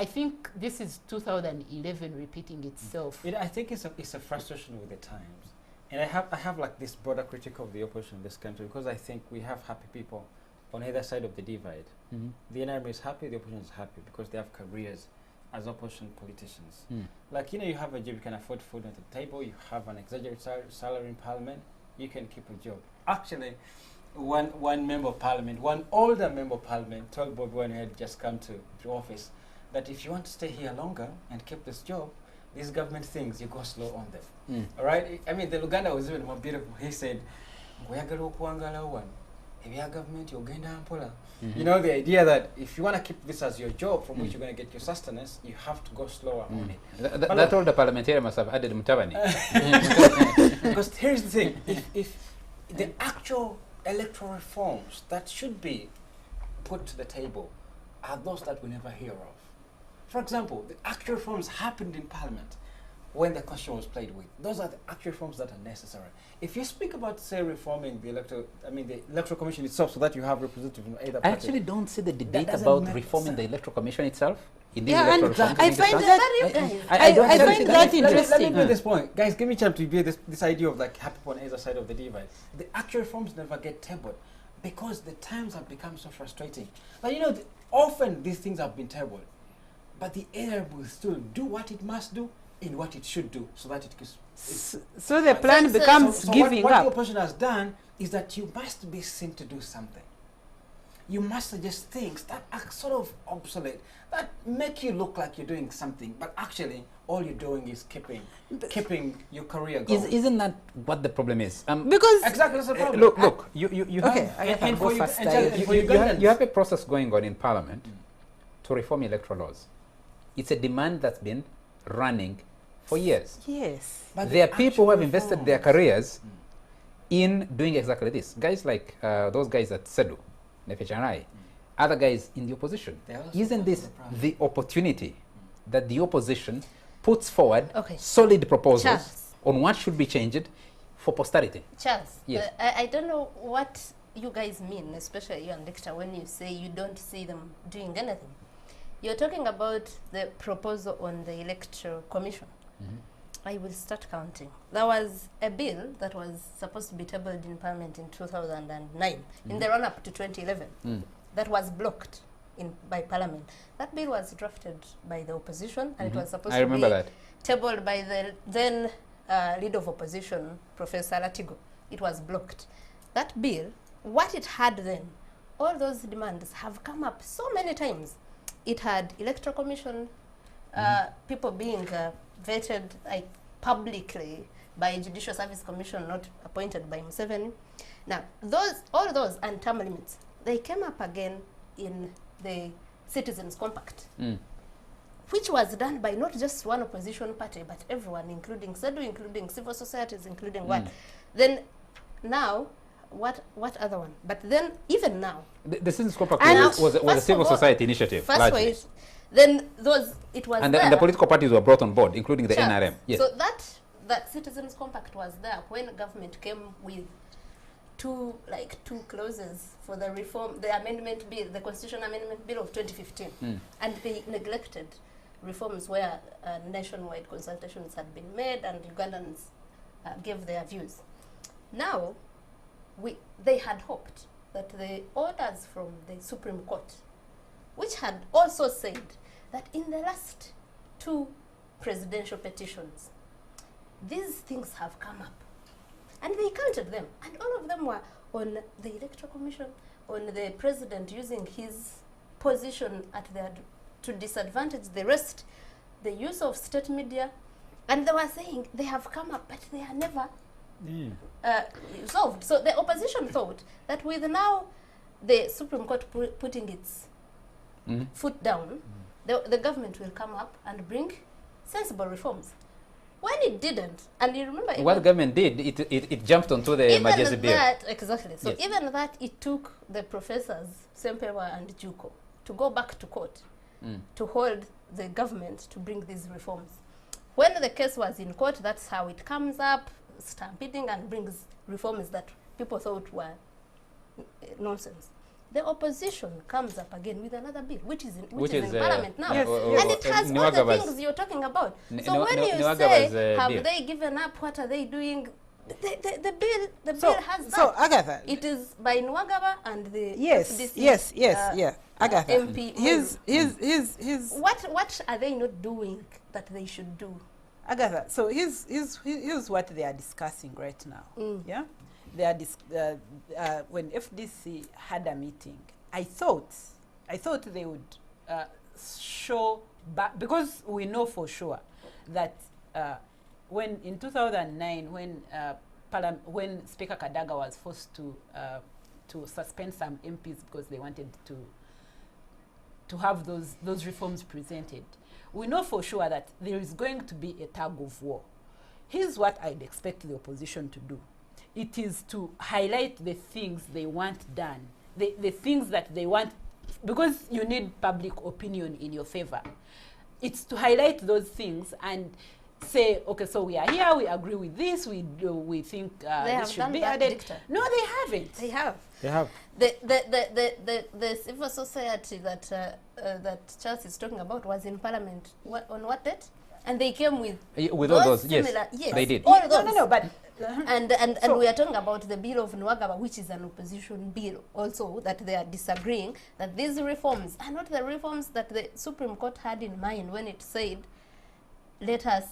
think this is 2011 repeating itself. I think it's a frustration with the times. And I have like this broader critique of the opposition in this country, because I think we have happy people on either side of the divide. Mm-hmm. The NRM is happy, the opposition is happy, because they have careers as opposition politicians. Mm. Like, you have a job, you can afford food on the table, you have an exaggerated salary in parliament, you can keep a job. Actually, one member of parliament, one older member of parliament told Bobi Wine, who had just come to office, that if you want to stay here longer and keep this job, these government things, you go slow on them. Mm. All right? I mean, the Luganda was even more beautiful. He said, government, you know, the idea that if you want to keep this as your job from which you're going to get your sustenance, you have to go slower on it. That all the parliamentarian must have added Mutavani. Because here's the thing, if the actual electoral reforms that should be put to the table are those that we never hear of. For example, the actual reforms happened in Parliament when the Constitution was played with. Those are the actual reforms that are necessary. If you speak about, say, reforming the Electoral Commission itself so that you have representatives from either party. I actually don't see the debate about reforming the Electoral Commission itself. In these and I find that interesting. Let me put this point. Guys, give me a chance to be this idea of like happy on either side of the divide. The actual reforms never get tabled because the times have become so frustrating. But often these things have been tabled, but the NRM will still do what it must do in what it should do, so that it is. So the plan becomes giving what up. the opposition has done is that you must be seen to do something. You must suggest things that are sort of obsolete, that make you look like you're doing something, but actually all you're doing is keeping your career going. Isn't that what the problem is? Because exactly, that's the problem. Look, you have you have a process going on in Parliament to reform electoral laws. It's a demand that's been running for years. Yes. But there are people who have invested their careers in doing exactly this. Guys like those guys at SEDU, Nefecharai, other guys in the opposition. Isn't this the opportunity that the opposition puts forward solid proposals on what should be changed for posterity? Charles, yes. I don't know what you guys mean, especially you and Dexter, when you say you don't see them doing anything. You're talking about the proposal on the Electoral Commission. Mm-hmm. I will start counting. There was a bill that was supposed to be tabled in Parliament in 2009, in the run-up to 2011, that was blocked by Parliament. That bill was drafted by the opposition, and it was supposed to be tabled by the then leader of opposition, Professor Latigo. It was blocked. That bill, what it had then, all those demands have come up so many times. It had Electoral Commission, people being vetted publicly by Judicial Service Commission, not appointed by Museveni. Now, all those and term limits, they came up again in the Citizens Compact, which was done by not just one opposition party, but everyone, including SEDU, including civil societies, including what. Then now, what other one? But then, even now, the Citizens Compact was a civil society initiative. First way, then it was and there. And the political parties were brought on board, including the NRM. Yes. So that Citizens Compact was there when government came with two clauses for the reform, the amendment bill, the Constitution Amendment Bill of 2015, and they neglected reforms where nationwide consultations had been made and Ugandans gave their views. Now, they had hoped that the orders from the Supreme Court, which had also said that in the last 2 presidential petitions, these things have come up. And they counted them. And all of them were on the Electoral Commission, on the president using his position to disadvantage the rest, the use of state media. And they were saying they have come up, but they are never solved. So the opposition thought that with now the Supreme Court putting its foot down, the government will come up and bring sensible reforms. When it didn't, and you remember what the government did, it jumped onto the emergency bill. Exactly. So yes. Even that, it took the professors Sempewa and Juko to go back to court to hold the government to bring these reforms. When the case was in court, that's how it comes up, stampeding, and brings reforms that people thought were nonsense. The opposition comes up again with another bill, which is in Parliament now. Yes, and it has all the things you're talking about. So when you say, have they given up, what are they doing? The bill has that. So, Agatha. It is by Nwagaba and the FDC, Agatha. MP. His What are they not doing that they should do? Agatha, so here's what they are discussing right now. Yeah? They are when FDC had a meeting, I thought they would show back, because we know for sure that when in 2009, when Speaker Kadaga was forced to suspend some MPs because they wanted to have those reforms presented, we know for sure that there is going to be a tug of war. Here's what I'd expect the opposition to do. It is to highlight the things they want done, the things that they want, because you need public opinion in your favor. It's to highlight those things and say, okay, so we are here, we agree with this, we think this should be added. No, they haven't. They have. They have. The civil society that Charles is talking about was in Parliament on what date? And they came with all those, yes, they did. All those. No, but and we are talking about the bill of Nwagaba, which is an opposition bill also, that they are disagreeing that these reforms are not the reforms that the Supreme Court had in mind when it said, let us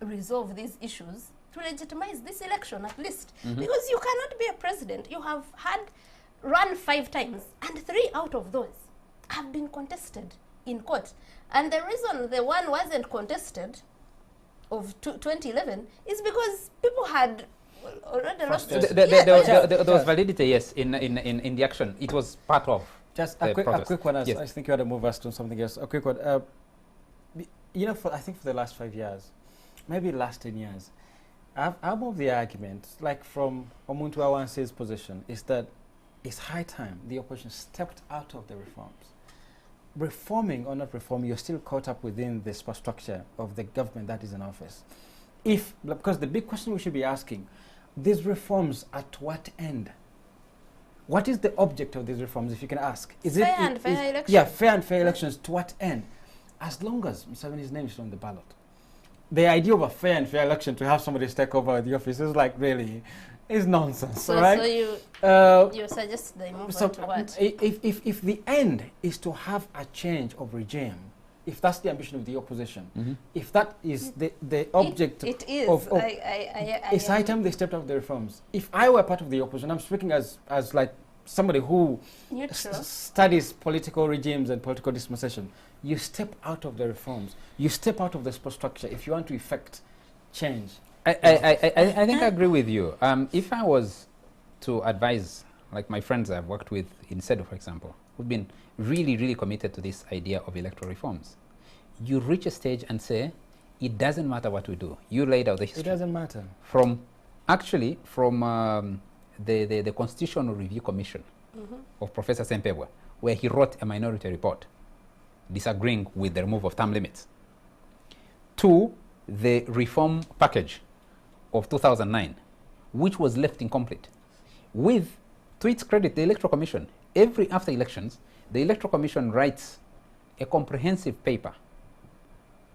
resolve these issues to legitimize this election at least. Because you cannot be a president. You have run 5 times, and 3 out of those have been contested in court. And the reason the one wasn't contested of 2011 is because people had already lost. There was validity, yes, in the action. It was part of just a quick one. Yes. I think you had to move us to something else. A quick one. You know, I think for the last 5 years, maybe the last 10 years, I've moved the argument, like from Omuntu Awanse's position, is that it's high time the opposition stepped out of the reforms. Reforming or not reforming, you're still caught up within the structure of the government that is in office. Because the big question we should be asking, these reforms at what end? What is the object of these reforms, if you can ask? Is fair and fair elections. Yeah, fair and fair elections. To what end? As long as Museveni's name is on the ballot. The idea of a fair and fair election to have somebody take over the office is like really, is nonsense, right? So you suggest they move on to what? If the end is to have a change of regime, if that's the ambition of the opposition, if that is the object it is. It's high time they stepped out of the reforms. If I were part of the opposition, I'm speaking as like somebody who studies political regimes and political dispensation. You step out of the reforms. You step out of the structure if you want to effect change. I think I agree with you. If I was to advise, like my friends I've worked with in SEDU, for example, who've been really, really committed to this idea of electoral reforms. You reach a stage and say, it doesn't matter what we do. You laid out the history. It doesn't matter. From the Constitutional Review Commission of Professor Sempebwa, where he wrote a minority report disagreeing with the removal of term limits, to the reform package of 2009, which was left incomplete. With, to its credit, the Electoral Commission, after elections, the Electoral Commission writes a comprehensive paper,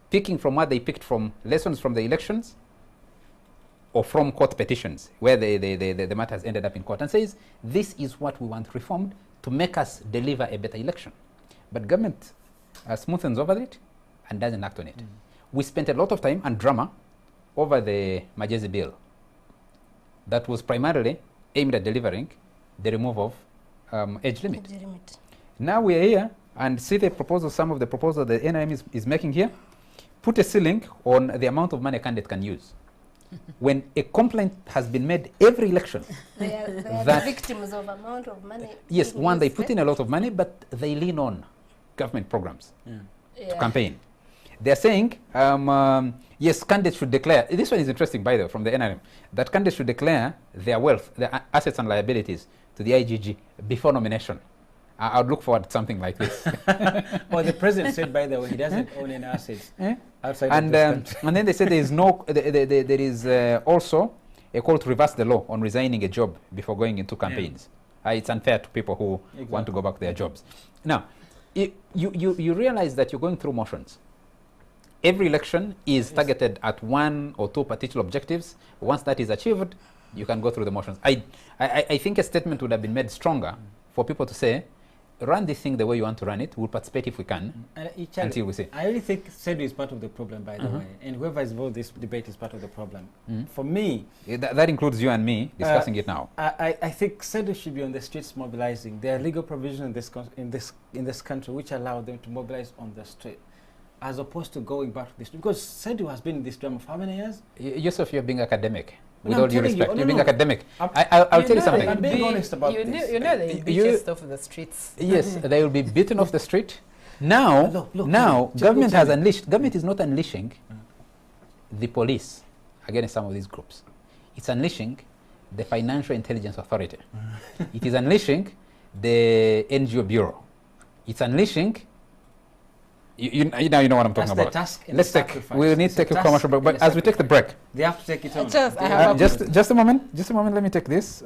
picking from what they picked from lessons from the elections or from court petitions, where the matter has ended up in court, and says, this is what we want reformed to make us deliver a better election. But government smoothens over it and doesn't act on it. We spent a lot of time and drama over the Majezi bill that was primarily aimed at delivering the removal of age limit. Now we are here and see the proposal, some of the proposals the NIM is making here, put a ceiling on the amount of money a candidate can use. When a complaint has been made every election, they are the victims of amount of money. Yes, one, they put in a lot of money, but they lean on government programs to campaign. They're saying, yes, candidates should declare, this one is interesting, by the way, from the NRM, that candidates should declare their wealth, their assets and liabilities to the IGG before nomination. I would look forward to something like this. Well, the president said, by the way, he doesn't own any assets outside and, of this country. and then they said there is no, there is also a call to reverse the law on resigning a job before going into campaigns. It's unfair to people who want to go back to their jobs. Now, you realize that you're going through motions. Every election is targeted at one or two particular objectives. Once that is achieved, you can go through the motions. I think a statement would have been made stronger for people to say, run this thing the way you want to run it. We'll participate if we can until we see. I really think SEDU is part of the problem, by the way, and whoever is involved in this debate is part of the problem. For me, that includes you and me discussing it now. I think SEDU should be on the streets mobilizing. There are legal provisions in this country which allow them to mobilize on the street, as opposed to going back to this, because SEDU has been in this drama for how many years? Yusuf, you're being academic. With No, all due respect, you're being academic. I'll tell you something. I'm being honest about this. You know they beat just off the streets. Yes, they will be beaten off the street. Now, government has unleashed. Government is not unleashing the police against some of these groups. It's unleashing the Financial Intelligence Authority. It is unleashing the NGO Bureau. It's unleashing. You know what I'm talking about. Let's take. We need to take a commercial break. But as we take the break, they have to take it on. Just a moment. Just a moment. Let me take this.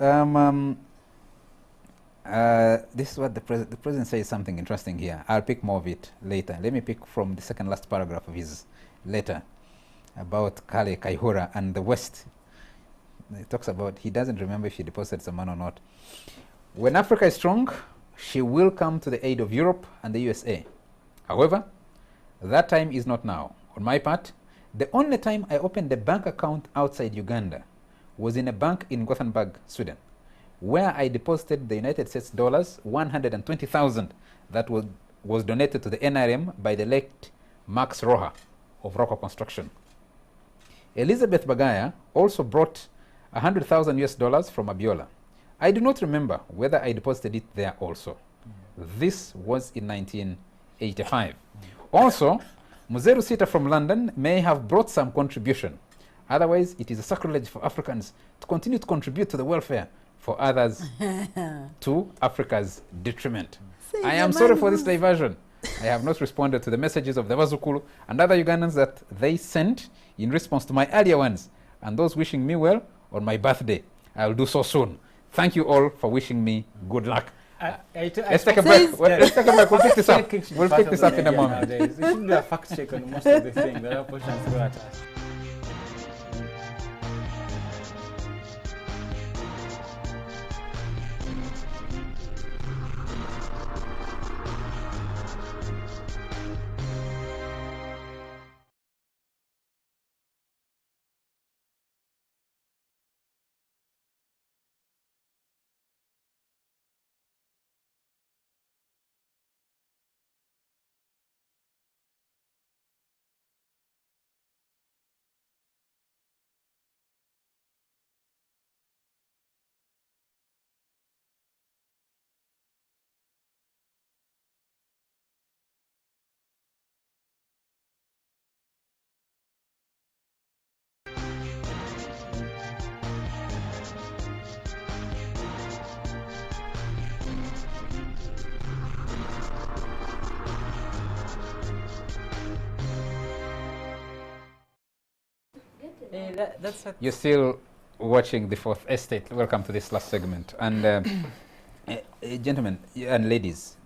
This is what the president says something interesting here. I'll pick more of it later. Let me pick from the second last paragraph of his letter about Kale Kaihura and the West. He talks about he doesn't remember if she deposited some money or not. When Africa is strong, she will come to the aid of Europe and the USA. However, that time is not now. On my part, the only time I opened a bank account outside Uganda was in a bank in Gothenburg, Sweden, where I deposited the United States dollars 120,000 that was donated to the NRM by the late Max Roha of Rocco Construction. Elizabeth Bagaya also brought 100,000 US dollars from Abiola. I do not remember whether I deposited it there also. This was in 1985. Also, Muzeru Sita from London may have brought some contribution. Otherwise, it is a sacrilege for Africans to continue to contribute to the welfare for others to Africa's detriment. I am sorry for this diversion. I have not responded to the messages of the Bazukulu and other Ugandans that they sent in response to my earlier ones and those wishing me well on my birthday. I will do so soon. Thank you all for wishing me good luck. Let's take a break. Let's take a break. We'll pick this up. We'll pick this up in a moment. There should be a fact check on most of the things that are pushed through at us. That's what You're still watching the Fourth Estate. Welcome to this last segment. And gentlemen and ladies,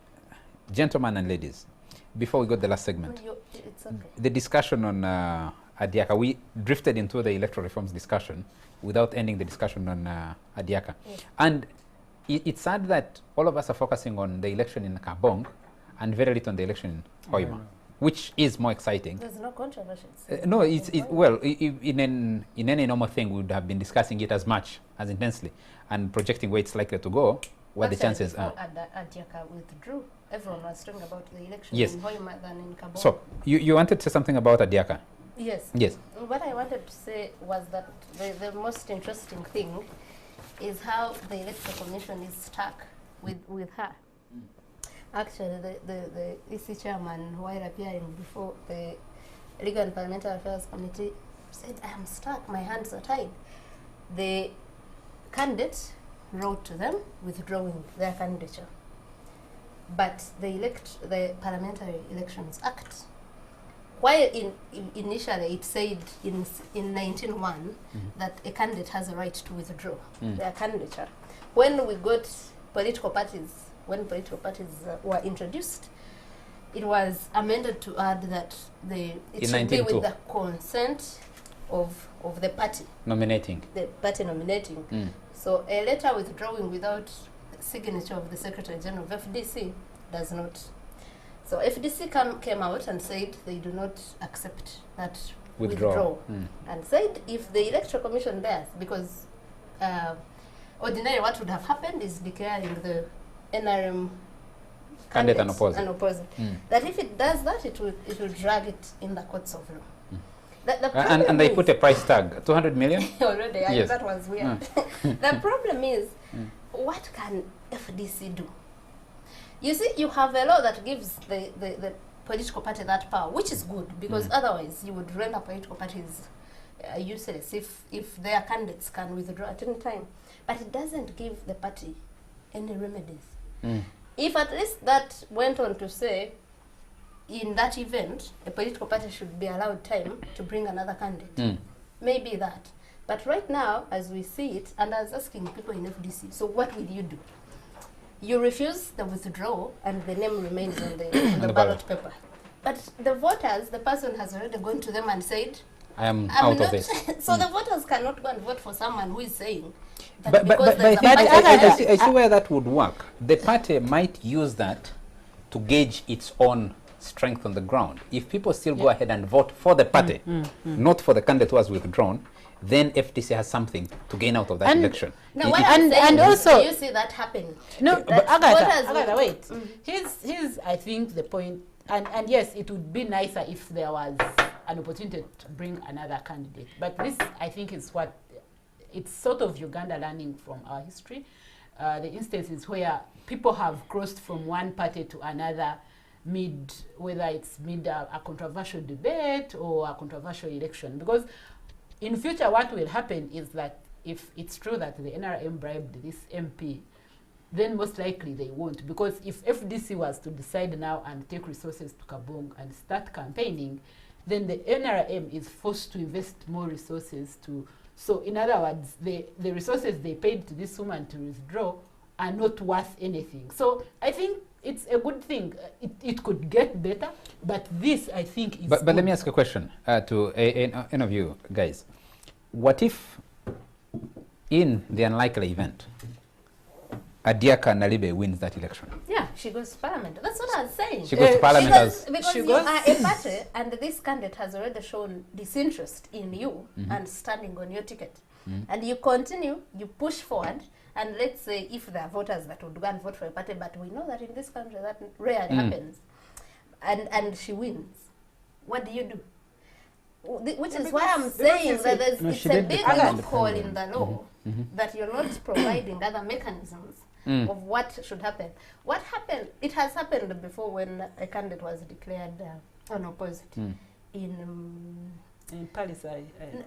before we got the last segment, It's okay. the discussion on Adiaka, we drifted into the electoral reforms discussion without ending the discussion on Adiaka. Yes. And it's sad that all of us are focusing on the election in Kabong and very little on the election in Hoima, which is more exciting. There's no controversy. No, well, in any normal thing, we would have been discussing it as much, as intensely, and projecting where it's likely to go, what the chances are. Adiaka withdrew. Everyone was talking about the election Yes. in Hoima than in Kabong. So, you wanted to say something about Adiaka? Yes. Yes. What I wanted to say was that the most interesting thing is how the Electoral Commission is stuck with her. Actually, the EC chairman, while appearing before the Legal and Parliamentary Affairs Committee, said, I am stuck, my hands are tied. The candidate wrote to them withdrawing their candidature. But the Parliamentary Elections Act, while initially it said in 1901 that a candidate has a right to withdraw their candidature, when we got political parties, were introduced, it was amended to add that it should be with the consent of the party. Nominating. The party nominating. So a letter withdrawing without signature of the Secretary General of FDC does not. So FDC came out and said they do not accept that withdrawal. And said if the Electoral Commission does, because ordinarily what would have happened is declaring the NRM Candidate unopposed. That if it does that, it will drag it in the courts of law. And they put a price tag, 200 million? Already, Yes. that was weird. The problem is, what can FDC do? You see, you have a law that gives the political party that power, which is good, because otherwise you would render political parties useless if their candidates can withdraw at any time. But it doesn't give the party any remedies. If at least that went on to say, in that event, a political party should be allowed time to bring another candidate. Maybe that. But right now, as we see it, and I was asking people in FDC, so what will you do? You refuse the withdrawal and the name remains on the ballot paper. But the voters, the person has already gone to them and said, I'm out of this. So the voters cannot go and vote for someone who is saying that But I see where that would work. The party might use that to gauge its own strength on the ground. If people still go ahead and vote for the party, not for the candidate who has withdrawn, then FTC has something to gain out of that election. No, and also, do you see that happen? No, but Agatha, wait. Here's I think the point, and yes, it would be nicer if there was an opportunity to bring another candidate. But this, I think, is what it's sort of Uganda learning from our history. The instances where people have crossed from one party to another whether it's mid a controversial debate or a controversial election. Because in future, what will happen is that if it's true that the NRM bribed this MP, then most likely they won't. Because if FDC was to decide now and take resources to Kabong and start campaigning, then the NRM is forced to invest more resources to. So in other words, the resources they paid to this woman to withdraw are not worth anything. So I think it's a good thing. It could get better, but this, I think, is But let me ask a question to any of you guys. What if, in the unlikely event, Adiaka Nalibe wins that election? Yeah, she goes to parliament. That's what I was saying. She goes to parliament because you are a party, and this candidate has already shown disinterest in you and standing on your ticket. And you continue, you push forward, and let's say if there are voters that would go and vote for a party, but we know that in this country that rarely happens, and she wins, what do you do? Which is why I'm saying that it's a big loophole in the law that you're not providing other mechanisms of what should happen. What happened? It has happened before when a candidate was declared unopposed in Palisa.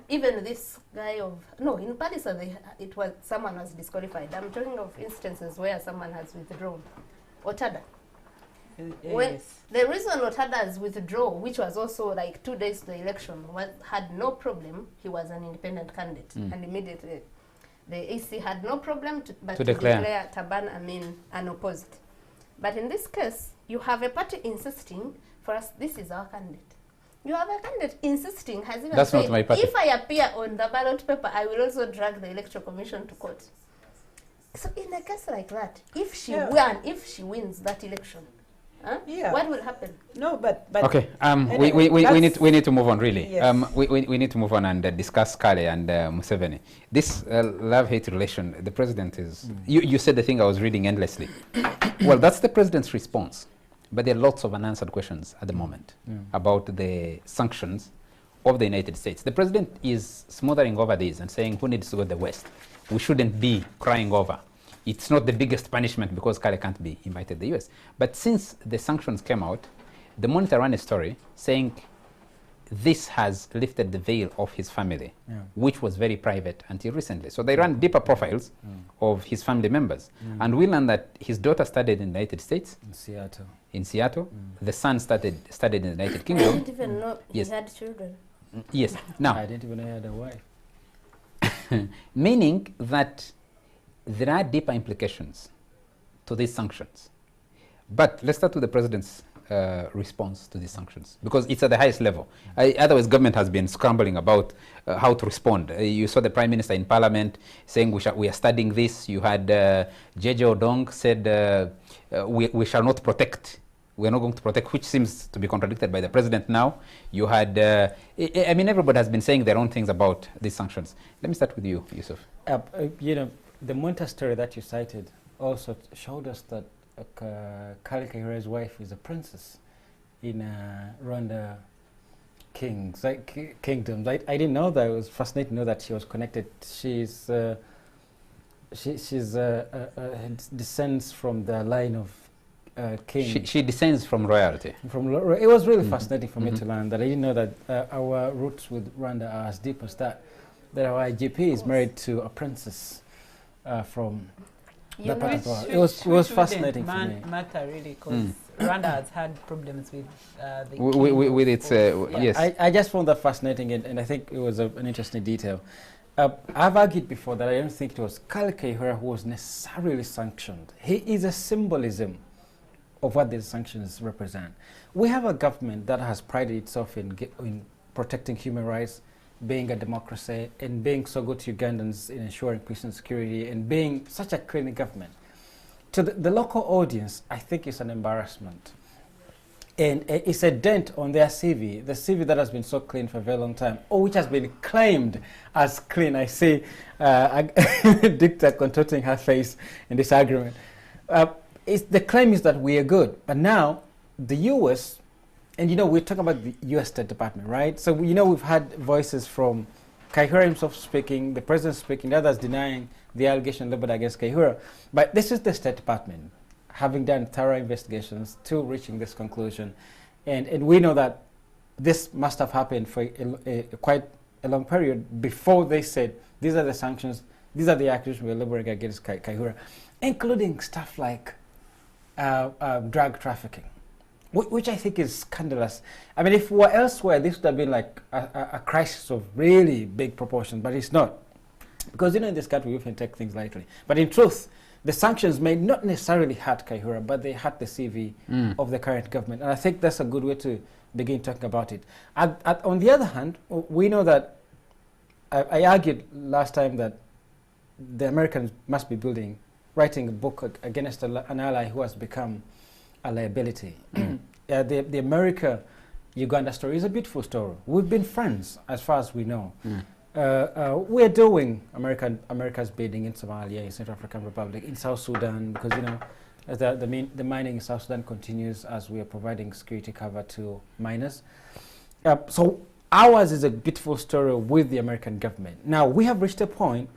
Even this guy in Palisa, it was someone was disqualified. I'm talking of instances where someone has withdrawn. Otada. When the reason Otadas withdrew, which was also like 2 days to the election, had no problem. He was an independent candidate, and immediately the AC had no problem to declare Taban Amin unopposed. But in this case, you have a party insisting, for us, this is our candidate. You have a candidate insisting, has even That's said, not my party. if I appear on the ballot paper, I will also drag the Electoral Commission to court. So in a case like that, if she wins that election, what will happen? No, but okay. anyway, we need to move on, really. Yes. We need to move on and discuss Kale and Museveni. This love-hate relation, the president is... You said the thing I was reading endlessly. Well, that's the president's response. But there are lots of unanswered questions at the moment about the sanctions of the United States. The president is smothering over these and saying, who needs to go to the West? We shouldn't be crying over. It's not the biggest punishment because Kale can't be invited to the US. But since the sanctions came out, the Monitor ran a story saying this has lifted the veil of his family, which was very private until recently. So they ran deeper profiles of his family members. And we learned that his daughter studied in the United States. In Seattle. The son studied in the United Kingdom. I didn't even know he had children. Yes. Now, I didn't even know he had a wife. meaning that there are deeper implications to these sanctions. But let's start with the president's response to these sanctions, because it's at the highest level. Otherwise, government has been scrambling about how to respond. You saw the prime minister in parliament saying we are studying this. You had J.J. Odong said we shall not protect. We're not going to protect, which seems to be contradicted by the president now. You had, I mean, everybody has been saying their own things about these sanctions. Let me start with you, Yusuf. You know, the Monta story that you cited also showed us that Kale Kayihura's wife is a princess in Rwanda kingdoms. I didn't know that. It was fascinating to know that she was connected. She's descends from the line of king. She descends from royalty. It was really fascinating for me to learn that. I didn't know that our roots with Rwanda are as deep as that. That our IGP is married to a princess from that part of the world. It was fascinating for me. Matter really, because Rwanda has had problems with the with its yes. I just found that fascinating, and I think it was an interesting detail. I've argued before that I don't think it was Kale Kayihura who was necessarily sanctioned. He is a symbolism of what these sanctions represent. We have a government that has prided itself in protecting human rights, being a democracy, and being so good to Ugandans in ensuring peace and security, and being such a clean government. To the local audience, I think it's an embarrassment. And it's a dent on their CV, the CV that has been so clean for a very long time, or which has been claimed as clean. I see Dicta contorting her face in this argument. The claim is that we are good, but now the U.S., and you know, we're talking about the U.S. State Department, right? So, you know, we've had voices from Kayihura himself speaking, the president speaking, the others denying the allegation leveled against Kayihura. But this is the State Department, having done thorough investigations to reaching this conclusion. And we know that this must have happened for quite a long period before they said, these are the sanctions, these are the accusations we're laboring against Kayihura, including stuff like drug trafficking, which I think is scandalous. I mean, if we were elsewhere, this would have been like a crisis of really big proportions, but it's not. Because, you know, in this country, we often take things lightly. But in truth, the sanctions may not necessarily hurt Kayihura, but they hurt the CV of the current government. And I think that's a good way to begin talking about it. On the other hand, we know that, I argued last time that the Americans must be writing a book against an ally who has become a liability. The America-Uganda story is a beautiful story. We've been friends as far as we know. We're doing America's bidding in Somalia, in Central African Republic, in South Sudan, because, you know, the mining in South Sudan continues as we are providing security cover to miners. So ours is a beautiful story with the American government. Now, we have reached a point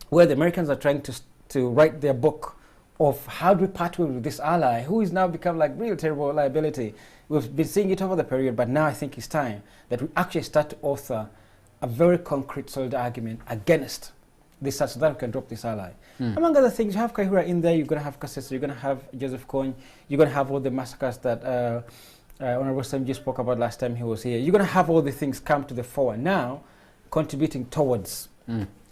where the Americans are trying to write their book of how do we part with this ally who is now become like real terrible liability. We've been seeing it over the period, but now I think it's time that we actually start to author a very concrete, solid argument against this so that we can drop this ally. Among other things, you have Kaihura in there, you're going to have Kasese, you're going to have Joseph Kony, you're going to have all the massacres that Honorable Samji spoke about last time he was here. You're going to have all the things come to the fore now, contributing towards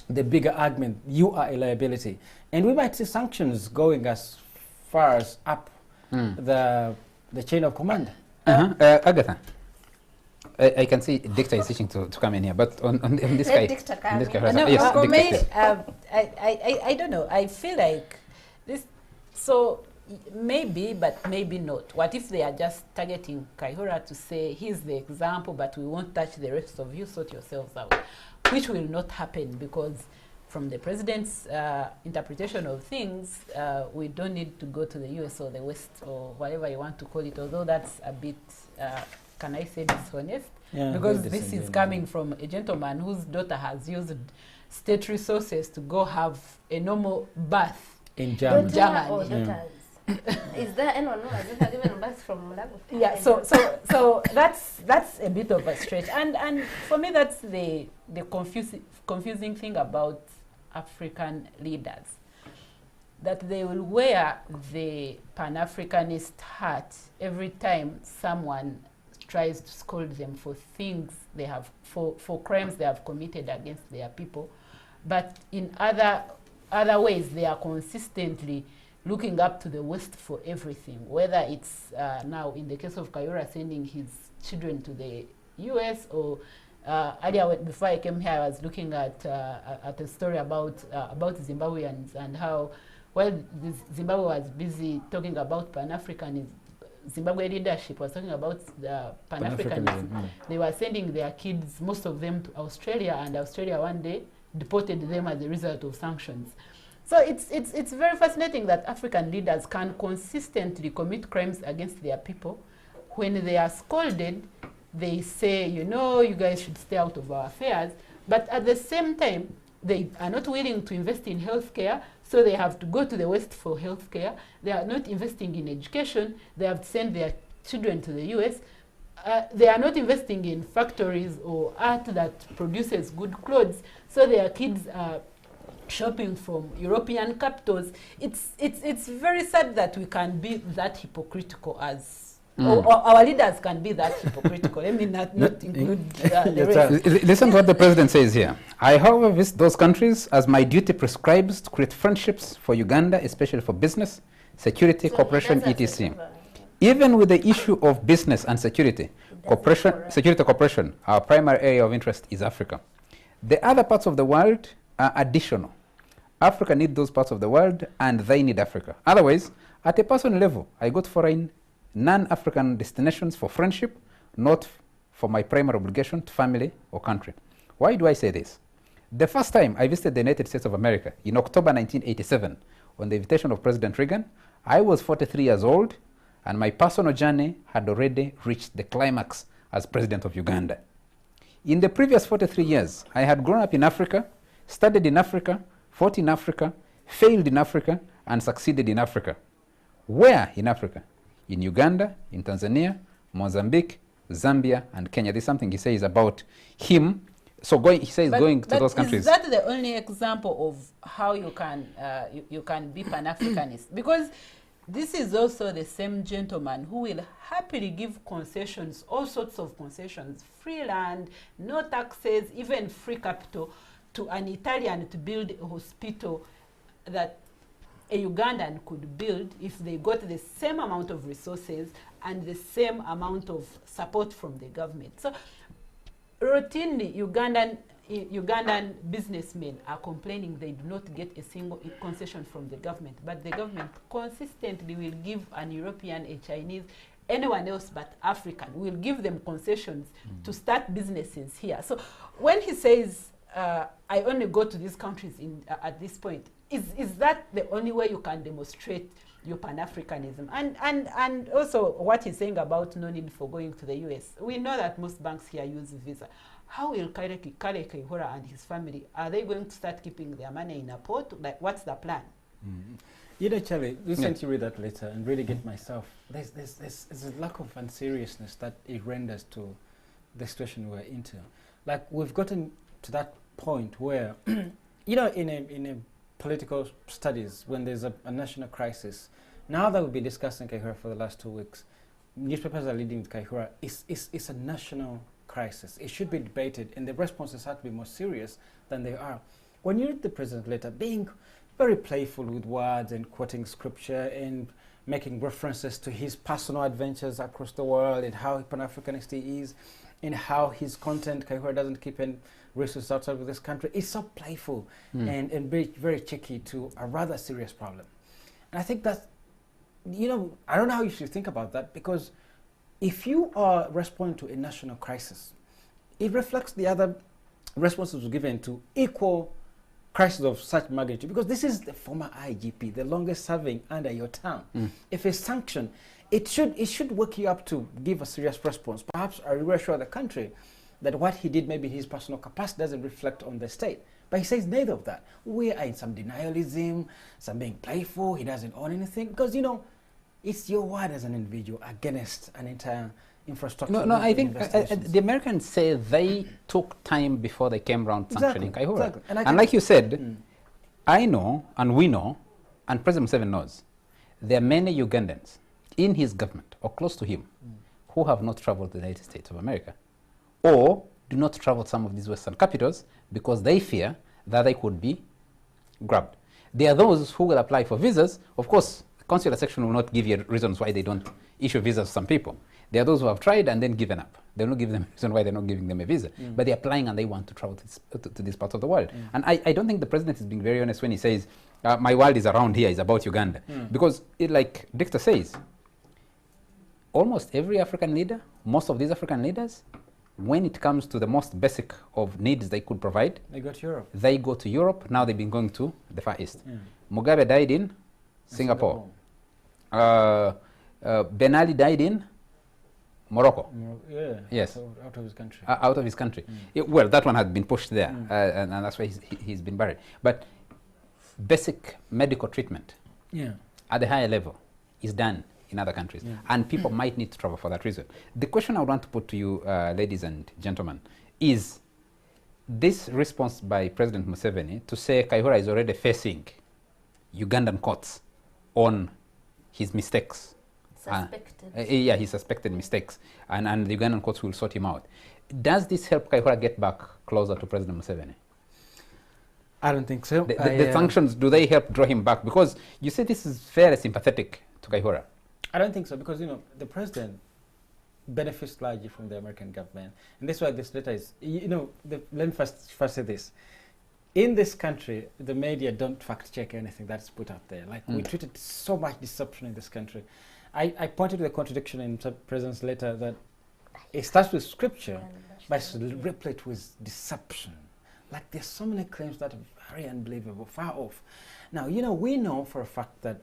the bigger argument, you are a liability. And we might see sanctions going as far as up the chain of command. Agatha, I can see Dictor is itching to come in here, but on this guy. For me, I don't know. I feel like this, so maybe, but maybe not. What if they are just targeting Kaihura to say, he's the example, but we won't touch the rest of you, sort yourselves out, which will not happen because from the president's interpretation of things, we don't need to go to the US or the West or whatever you want to call it, although that's a bit, can I say dishonest? Yeah, because this is coming from a gentleman whose daughter has used state resources to go have a normal birth in Germany. Is there anyone who has ever given birth from Malawi? Yeah, so that's a bit of a stretch, and for me that's the confusing thing about African leaders, that they will wear the Pan-Africanist hat every time someone tries to scold them for things they have, for crimes they have committed against their people, but in other ways they are consistently looking up to the West for everything, whether it's now in the case of Kaihura sending his children to the US, or earlier before I came here I was looking at a story about Zimbabweans and how while Zimbabwe was busy talking about Pan-Africanism, Zimbabwe leadership was talking about Pan-Africanism. They were sending their kids, most of them, to Australia, and Australia one day deported them as a result of sanctions. So it's very fascinating that African leaders can consistently commit crimes against their people. When they are scolded, they say, you know, you guys should stay out of our affairs. But at the same time, they are not willing to invest in healthcare, so they have to go to the West for healthcare. They are not investing in education. They have to send their children to the US. They are not investing in factories or art that produces good clothes, so their kids are shopping from European capitals. It's very sad that we can be that hypocritical as or our leaders can be that hypocritical. Let me not include the rest. Listen to what the president says here. I, however, visit those countries as my duty prescribes to create friendships for Uganda, especially for business, security, cooperation, etc. Even with the issue of business and security cooperation, our primary area of interest is Africa. The other parts of the world are additional. Africa needs those parts of the world, and they need Africa. Otherwise, at a personal level, I go to foreign non-African destinations for friendship, not for my primary obligation to family or country. Why do I say this? The first time I visited the United States of America in October 1987, on the invitation of President Reagan, I was 43 years old, and my personal journey had already reached the climax as president of Uganda. In the previous 43 years, I had grown up in Africa, studied in Africa, fought in Africa, failed in Africa, and succeeded in Africa. Where in Africa? In Uganda, in Tanzania, Mozambique, Zambia, and Kenya. There's something he says about him. So he says going to those countries. Is that the only example of how you can be Pan-Africanist? Because this is also the same gentleman who will happily give concessions, all sorts of concessions, free land, no taxes, even free capital, to an Italian to build a hospital that a Ugandan could build if they got the same amount of resources and the same amount of support from the government. So routinely, Ugandan businessmen are complaining they do not get a single concession from the government, but the government consistently will give an European, a Chinese, anyone else but African, will give them concessions to start businesses here. So when he says, I only go to these countries at this point, is that the only way you can demonstrate your Pan-Africanism? And also what he's saying about no need for going to the US. We know that most banks here use Visa. How will Kale Kaihura and his family, are they going to start keeping their money in a port? Like, what's the plan? You know, Charlie, listen to read that letter and really get myself. There's a lack of unseriousness that it renders to the situation we're into. Like, we've gotten to that point where you know, in a political studies, when there's a national crisis, now that we've been discussing Kaihura for the last 2 weeks, newspapers are leading with Kaihura. It's a national crisis. It should be debated, and the responses have to be more serious than they are. When you read the president's letter, being very playful with words and quoting scripture and making references to his personal adventures across the world and how Pan-Africanist he is and how his content, Kaihura doesn't keep in resources outside of this country. It's so playful and very, very cheeky to a rather serious problem. And I think that's, you know, I don't know how you should think about that, because if you are responding to a national crisis, it reflects the other responses given to equal crisis of such magnitude, because this is the former IGP, the longest serving under your term. If it's sanctioned, it should wake you up to give a serious response. Perhaps I reassure the country that what he did maybe in his personal capacity doesn't reflect on the state. But he says neither of that. We are in some denialism, some being playful, he doesn't own anything, because, you know, it's your word as an individual against an entire infrastructure. No, I think the Americans say they took time before they came around sanctioning Kaihura. Exactly. And like you said, I know, and we know, and President Museveni knows, there are many Ugandans in his government or close to him who have not traveled to the United States of America, or do not travel to some of these Western capitals because they fear that they could be grabbed. There are those who will apply for visas. Of course, the consular section will not give you reasons why they don't issue visas to some people. There are those who have tried and then given up. They will not give them a reason why they're not giving them a visa. But they're applying and they want to travel to this part of the world. And I don't think the president is being very honest when he says, my world is around here, it's about Uganda. Because, like Dictor says, almost every African leader, most of these African leaders, when it comes to the most basic of needs they could provide, they go to Europe. They go to Europe. Now they've been going to the Far East. Mugabe died in Singapore. Ben Ali died in Morocco. Yes. Out of his country. Out of his country. Well, that one had been pushed there, and that's why he's been buried. But basic medical treatment at the higher level is done in other countries, and people might need to travel for that reason. The question I would want to put to you, ladies and gentlemen, is this response by President Museveni to say Kaihura is already facing Ugandan courts on his mistakes. His suspected mistakes, and the Ugandan courts will sort him out. Does this help Kaihura get back closer to President Museveni? I don't think so. The sanctions, do they help draw him back? Because you say this is fairly sympathetic to Kaihura. I don't think so, because, you know, the president benefits largely from the American government. And that's why this letter is, you know, let me first say this. In this country, the media don't fact-check anything that's put out there. Like, we treated so much deception in this country. I pointed to the contradiction in the president's letter that it starts with scripture, but it's replete with deception. Like, there's so many claims that are very unbelievable, far off. Now, you know, we know for a fact that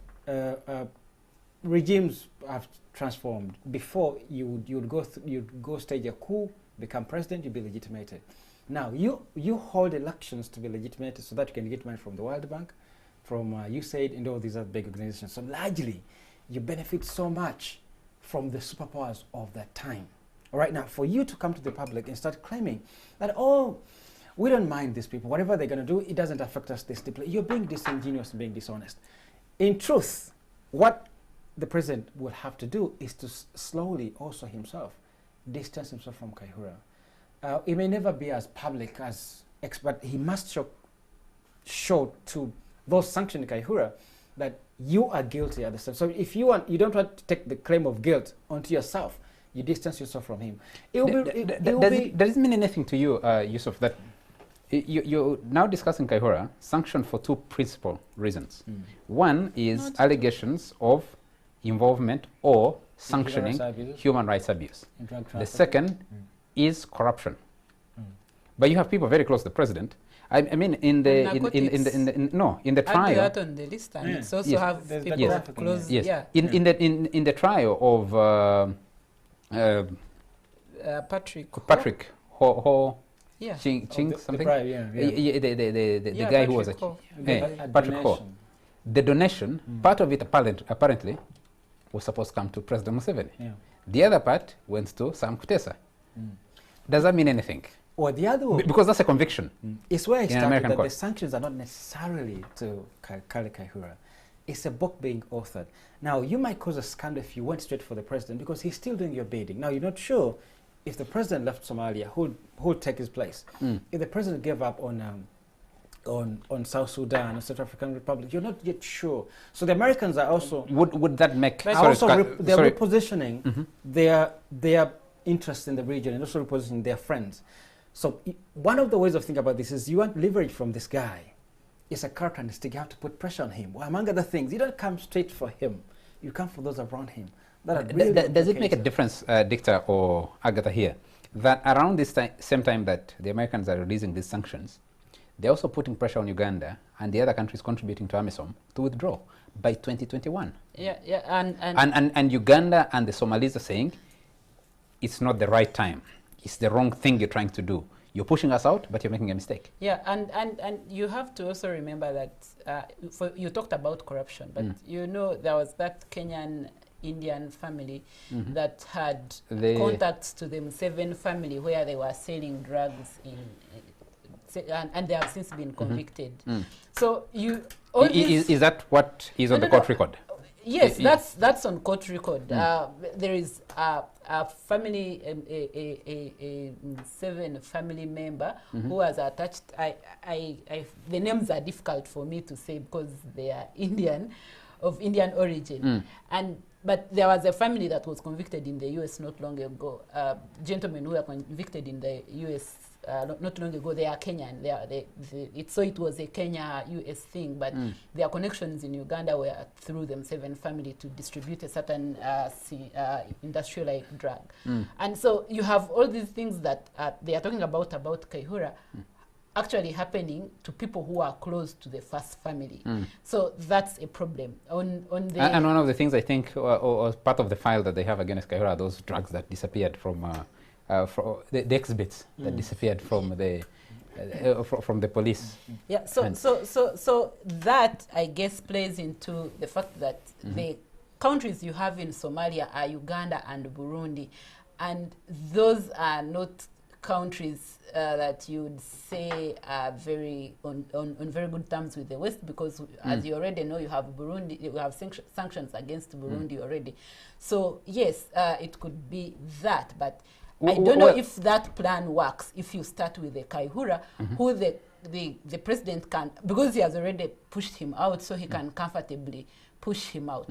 regimes have transformed. Before, you'd go stage a coup, become president, you'd be legitimated. Now, you hold elections to be legitimated so that you can get money from the World Bank, from USAID, and all these other big organizations. So largely, you benefit so much from the superpowers of that time. All right, now, for you to come to the public and start claiming that, oh, we don't mind these people, whatever they're going to do, it doesn't affect us this deeply. You're being disingenuous and being dishonest. In truth, what the president will have to do is to slowly also himself distance himself from Kaihura. It may never be as public as but he must show to those sanctioning Kaihura that you are guilty at the same. So if you don't want to take the claim of guilt onto yourself, you distance yourself from him. Does it mean anything to you, Yusuf, that you're now discussing Kaihura sanctioned for two principal reasons? One is allegations of involvement or sanctioning human rights abuse. The second is corruption. But you have people very close to the president. I mean, in the trial. That on the list, and it's also have people close. Yes. In the trial of Patrick Ching something. The guy who was Patrick Ho. The donation, part of it apparently was supposed to come to President Museveni. The other part went to Sam Kutesa. Does that mean anything? Or the other one. Because that's a conviction. It's where I started American that court. the sanctions are not necessarily to Kale Kaihura. It's a book being authored. Now, you might cause a scandal if you went straight for the president because he's still doing your bidding. Now, you're not sure if the president left Somalia, who'll take his place. If the president gave up on South Sudan or South African Republic, you're not yet sure. So the Americans are also... Would that make... they're repositioning their interest in the region and also repositioning their friends. So one of the ways of thinking about this is you want leverage from this guy. It's a characteristic. You have to put pressure on him. Well, among other things, you don't come straight for him. You come for those around him. Does it make a difference, Dictor or Agatha here, that around this same time that the Americans are releasing these sanctions, they're also putting pressure on Uganda and the other countries contributing to AMISOM to withdraw by 2021? And Uganda and the Somalis are saying, it's not the right time. It's the wrong thing you're trying to do. You're pushing us out, but you're making a mistake. Yeah, and you have to also remember that you talked about corruption, but you know there was that Kenyan Indian family that had contacts to the Museveni family where they were selling drugs and they have since been convicted. So is that what is on the court record? Yes, that's on court record. There is a family, a Museveni family member who was attached. The names are difficult for me to say because they are of Indian origin. But there was a family that was convicted in the U.S. not long ago. Gentlemen who were convicted in the U.S. Not long ago. They are Kenyan. So it was a Kenya-U.S. thing, but their connections in Uganda were through the Museveni family to distribute a certain industrial-like drug. And so you have all these things that they are talking about Kaihura actually happening to people who are close to the first family. So that's a problem. And one of the things I think or part of the file that they have against Kaihura are those drugs that disappeared from the exhibits that disappeared from the police. Yeah. So that I guess plays into the fact that the countries you have in Somalia are Uganda and Burundi, and those are not countries that you would say are very on very good terms with the West, because as you already know, you have Burundi, you have sanctions against Burundi already. So yes, it could be that, but I don't know if that plan works. If you start with the Kaihura, who the president can, because he has already pushed him out, so he can comfortably push him out.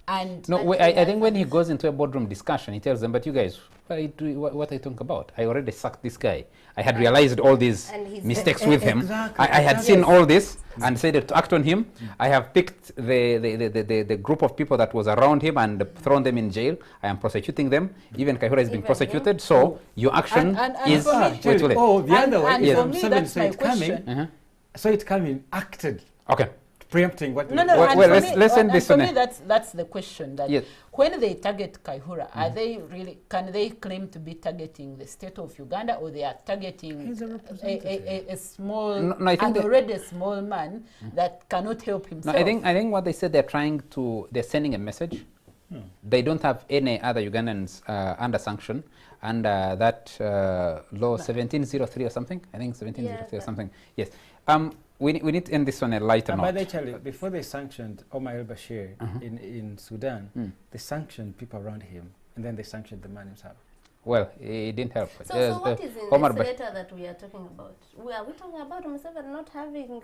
And no, I think when he goes into a boardroom discussion, he tells them, but you guys, what are you talking about? I already sacked this guy. I had realized all these mistakes with him. I had seen all this and said to act on him. I have picked the group of people that was around him and thrown them in jail. I am prosecuting them. Even Kaihura is being prosecuted. So your action is way too late. Oh, the other way is for me, that's my coming. So it's coming acted. Okay. Preempting what? No. Well, let's end this for one. me, that's the question. That when they target Kaihura, are they really? Can they claim to be targeting the state of Uganda, or they are targeting a small, already small man that cannot help himself? No, I think what they said, they're sending a message. They don't have any other Ugandans under sanction, and that law 1703 or something. I think 1703 or something. Yes. We need to end this on a lighter note. But actually, before they sanctioned Omar al-Bashir in Sudan, they sanctioned people around him, and then they sanctioned the man himself. Well, it didn't help. So what is in this letter that we are talking about? Are we talking about Museveni not having,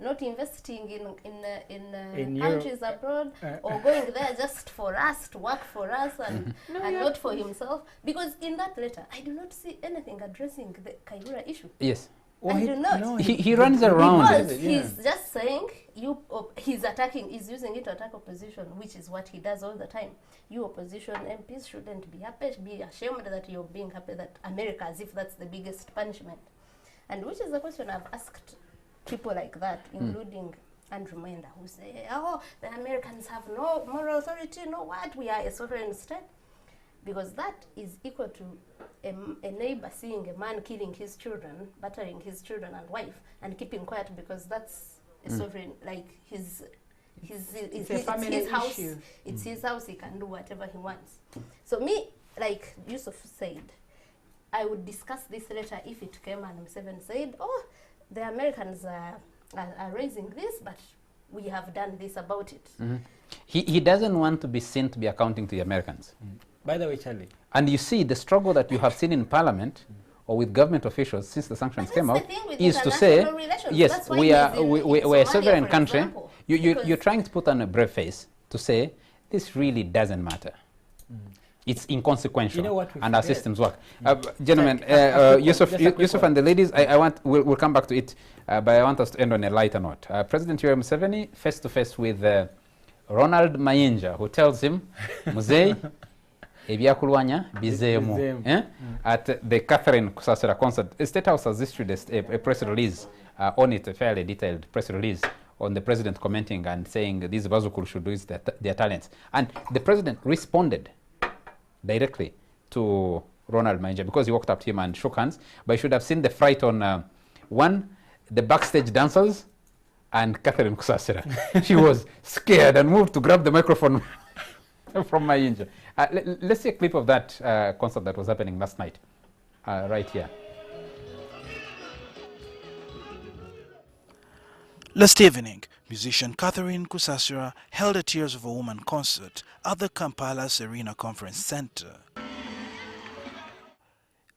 not investing in countries abroad, or going there just for us, to work for us, and not for himself? Because in that letter, I do not see anything addressing the Kaihura issue. Yes. Well, I do not. No, he runs around. Because he's just saying, he's using it to attack opposition, which is what he does all the time. You opposition MPs shouldn't be happy, be ashamed that you're being happy that America, as if that's the biggest punishment. And which is the question I've asked people like that, including Andrew Mwenda, who say, oh, the Americans have no moral authority, no what, we are a sovereign state. Because that is equal to a neighbor seeing a man killing his children, battering his children and wife, and keeping quiet because that's a sovereign, like it's his house. It's his house, he can do whatever he wants. So me, like Yusuf said, I would discuss this later if it came and Museveni said, oh, the Americans are raising this, but we have done this about it. He doesn't want to be seen to be accounting to the Americans. By the way, Charlie. And you see, the struggle that you have seen in Parliament or with government officials since the sanctions came out is to say, yes, we're a sovereign country. You're trying to put on a brave face to say, this really doesn't matter. It's inconsequential, you know what and our systems work. Gentlemen, Yusuf and the ladies, we'll come back to it, but I want us to end on a lighter note. President Yoweri Museveni, face-to-face with Ronald Mayinja, who tells him, Muzei, ebyakulwanya bizeemu. At the Catherine Kusasira concert, the State House has issued a press release on it, a fairly detailed press release on the president commenting and saying these Bazukulu should use their talents. And the president responded directly to Ronald Mayinja because he walked up to him and shook hands. But you should have seen the fright on the backstage dancers and Catherine Kusasira. She was scared and moved to grab the microphone from Mayinja. Let's see a clip of that concert that was happening last night, right here. Last evening, musician Catherine Kusasira held a Tears of a Woman concert at the Kampala Serena Conference Center.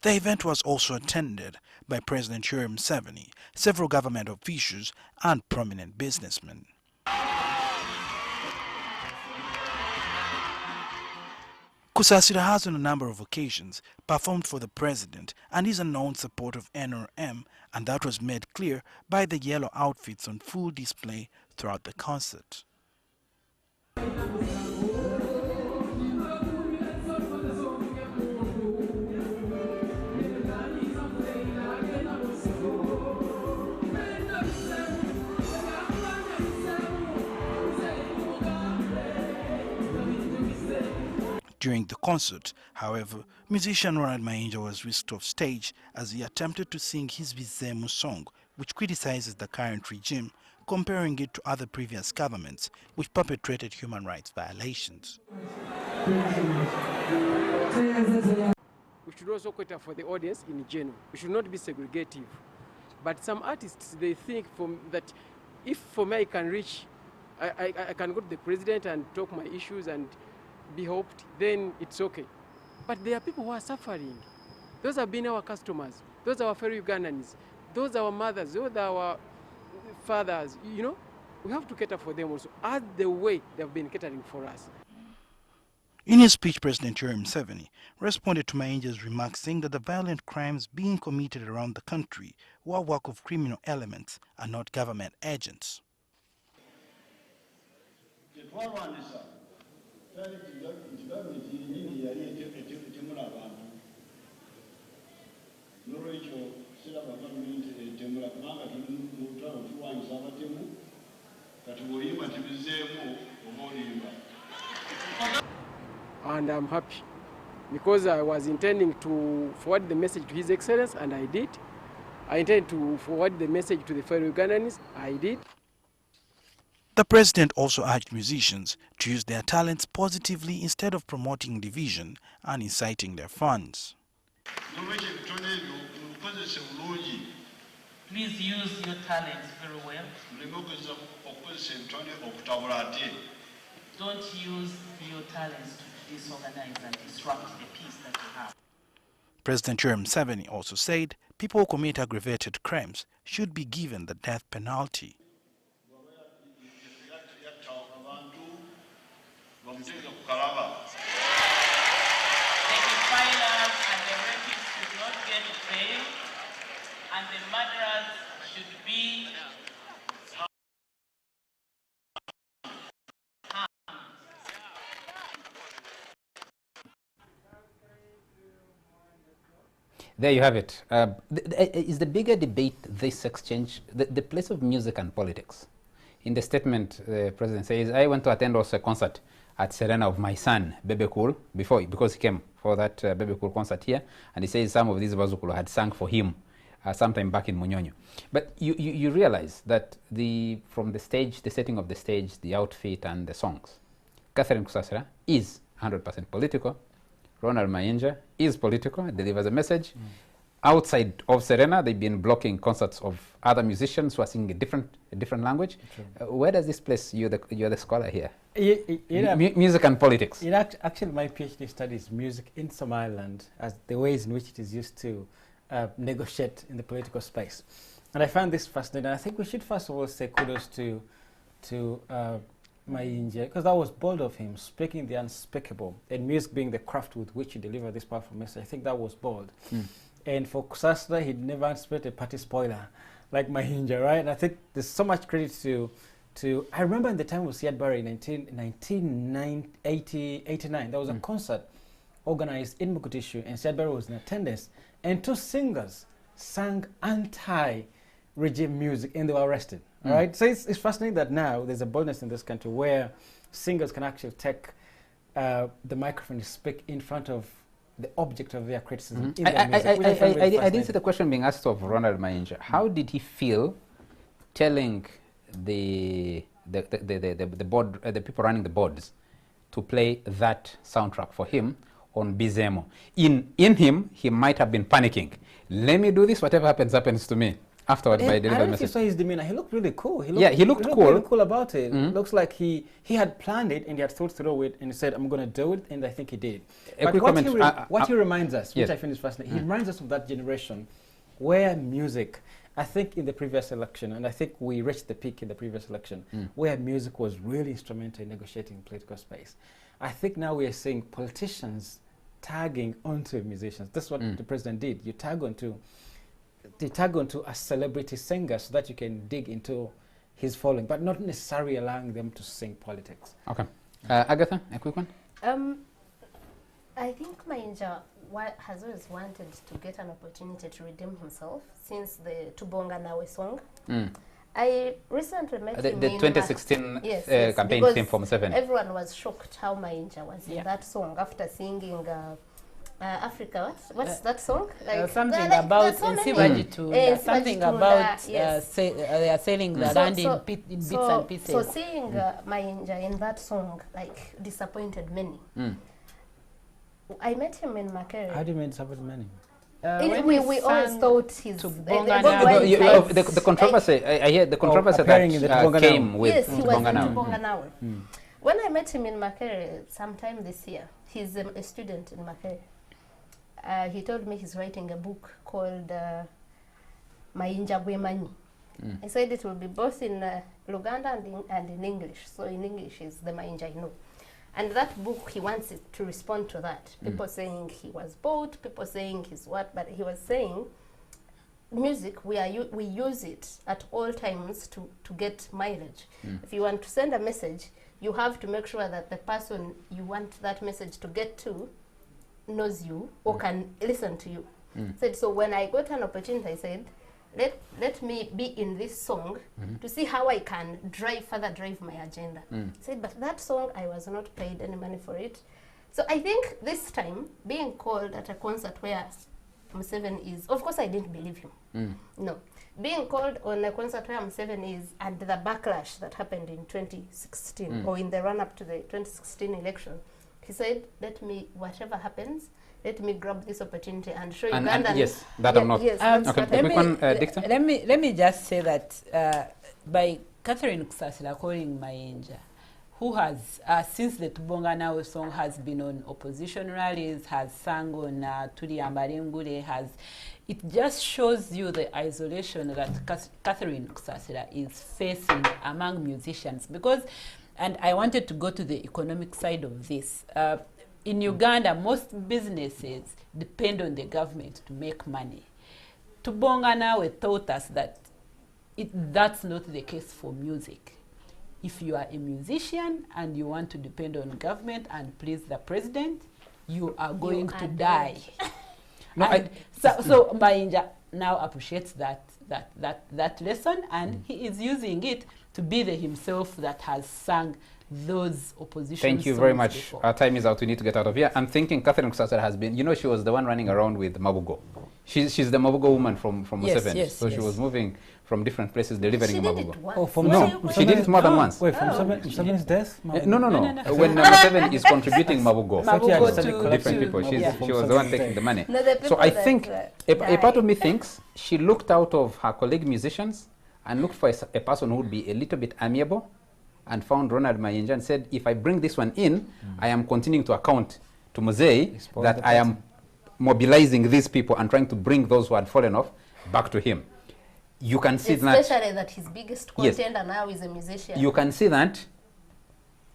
The event was also attended by President Yoweri Museveni, several government officials, and prominent businessmen. Kusasira has on a number of occasions performed for the president and is a known supporter of NRM, and that was made clear by the yellow outfits on full display throughout the concert. During the concert, however, musician Ronald Mayinja was whisked off stage as he attempted to sing his Bizemu song, which criticizes the current regime, comparing it to other previous governments which perpetrated human rights violations. We should also cater for the audience in general. We should not be segregative. But some artists, they think that if for me I can reach, I can go to the president and talk my issues and be helped, then it's okay. But there are people who are suffering. Those have been our customers. Those are our fellow Ugandans. Those are our mothers. Those are our fathers. You know, we have to cater for them also, as the way they have been catering for us. In his speech, President Yoweri Museveni responded to Mayinja's remarks, saying that the violent crimes being committed around the country were work of criminal elements and not government agents. And I'm happy because I was intending to forward the message to His Excellency, and I did. I intend to forward the message to the fellow Ugandans. I did. The president also urged musicians to use their talents positively instead of promoting division and inciting their fans. Please use your talents very well. Don't use your talents to disorganize and disrupt the peace that you have. President Yoweri Museveni also said people who commit aggravated crimes should be given the death penalty. The kidnappers and the rapists should not get bail, and the murderers should be harmed. There you have it. Is the bigger debate this exchange, the place of music and politics? In the statement, the president says, I went to attend also a concert at Serena of my son, Bebe Cool, because he came for that Bebe Cool concert here, and he says some of these Bazukulu had sung for him sometime back in Munyonyo. But you realize that from the stage, the setting of the stage, the outfit and the songs, Catherine Kusasira is 100% political, Ronald Mayinja is political, it delivers a message. Outside of Serena, they've been blocking concerts of other musicians who are singing a different language. Where does this place you're the scholar here? Music and politics. Actually, my PhD studies music in Somaliland as the ways in which it is used to negotiate in the political space. And I found this fascinating. I think we should first of all say kudos to Mayinja, because that was bold of him, speaking the unspeakable, and music being the craft with which he delivered this powerful message. I think that was bold. And for Kusasra, he'd never anticipated a party spoiler like Mayinja, right? And I think there's so much credit to I remember in the time of Siad Barre in 1989, there was a concert organized in Mogadishu, and Siad Barre was in attendance, and 2 singers sang anti-regime music, and they were arrested. Right? So it's fascinating that now there's a boldness in this country where singers can actually take the microphone and speak in front of the object of their criticism. In their music, I didn't see the question being asked of Ronald Mayinja. How did he feel telling the board, the people running the boards, to play that soundtrack for him on Bizemo? In him, he might have been panicking. Let me do this. Whatever happens, happens to me. Afterwards, by delivering I don't know if you message. saw his demeanor. He looked really cool. He looked cool. Really cool about it. Looks like he had planned it and he had thought through it and he said, "I'm going to do it," and I think he did. But what he reminds us, which I find is fascinating, he reminds us of that generation where music, I think in the previous election, and I think we reached the peak in the previous election, where music was really instrumental in negotiating political space. I think now we are seeing politicians tagging onto musicians. That's what the president did. You tag onto a celebrity singer so that you can dig into his following, but not necessarily allowing them to sing politics. Okay. Agatha, a quick one? I think Mayinja has always wanted to get an opportunity to redeem himself since the Tubonga Nawe song. I recently met him the in 2016 campaign theme for Museveni. Everyone was shocked how Mayinja was in that song after singing Africa, what's that song? Like something about something about they are selling the land in bits and pieces. So seeing Mayinja in that song like disappointed many. I met him in Makerere. How do you mean disappointed many? We always thought he's the controversy. I hear the controversy that came with Tubonga Nawe. When I met him in Makerere sometime this year, he's a student in Makerere. He told me he's writing a book called Mayinja Bwemanyi. I said it will be both in Luganda and in English. So in English is the Mayinja I know. And that book, he wants it to respond to that. People saying he was bold, people saying he's what, but he was saying music, we use it at all times to get mileage. If you want to send a message, you have to make sure that the person you want that message to get to knows you or can listen to you. Said, so when I got an opportunity, I said, let me be in this song to see how I can further drive my agenda. Said, but that song, I was not paid any money for it. So I think this time, being called at a concert where Museveni is, of course I didn't believe him. No. Being called on a concert where Museveni is, and the backlash that happened in 2016, or in the run-up to the 2016 election, he said, let me, whatever happens, let me grab this opportunity and show Uganda. Yes, that I'm not. Yes, okay. Let me just say that by Catherine Kusasira calling Mayinja, who has, since the Tubonga Nawe song has been on opposition rallies, has sung on Tuli Ambarengule, it just shows you the isolation that Catherine Kusasira is facing among musicians. Because, and I wanted to go to the economic side of this. In Uganda, most businesses depend on the government to make money. Tubonga Nawe taught us that that's not the case for music. If you are a musician and you want to depend on government and please the president, you are going to die. So Mayinja now appreciates that lesson, and he is using it to be the himself that has sung those opposition Thank you very much. Before. Our time is out. We need to get out of here. I'm thinking Catherine Kusasira has been, you know, she was the one running around with Mabugo. She's the Mabugo woman from Museveni. Yes, so she was moving from different places delivering She did Mabugo. it once. Oh, from No, she did it more than once. Wait, from Museveni's death? No. When Museveni is contributing Mabugo, Mabugo to different people, she was the one taking the money. No, the people So I that, think a part of me thinks she looked out of her colleague musicians and looked for a person who would be a little bit amiable, and found Ronald Mayinja and said, if I bring this one in, I am continuing to account to Muzei that I am mobilizing these people and trying to bring those who had fallen off back to him. You can see especially that his biggest contender now is a musician. You can see that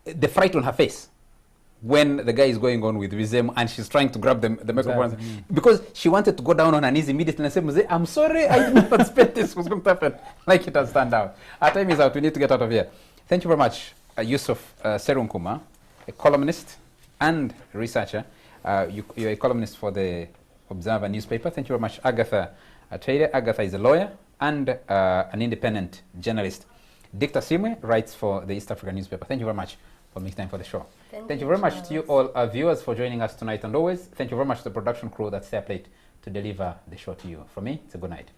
the fright on her face when the guy is going on with Wizem and she's trying to grab the microphone because she wanted to go down on her knees immediately and say, Muzei, I'm sorry, I did not expect this was going to happen. Like it has turned out. Our time is out. We need to get out of here. Thank you very much, Yusuf Serunkuma, a columnist and researcher. You're a columnist for the Observer newspaper. Thank you very much, Agatha Trader. Agatha is a lawyer and an independent journalist. Dictor Simwe writes for the East African newspaper. Thank you very much for making time for the show. Thank you very much to you all, our viewers, for joining us tonight. And always, thank you very much to the production crew that's there plate to deliver the show to you. From me, it's a good night.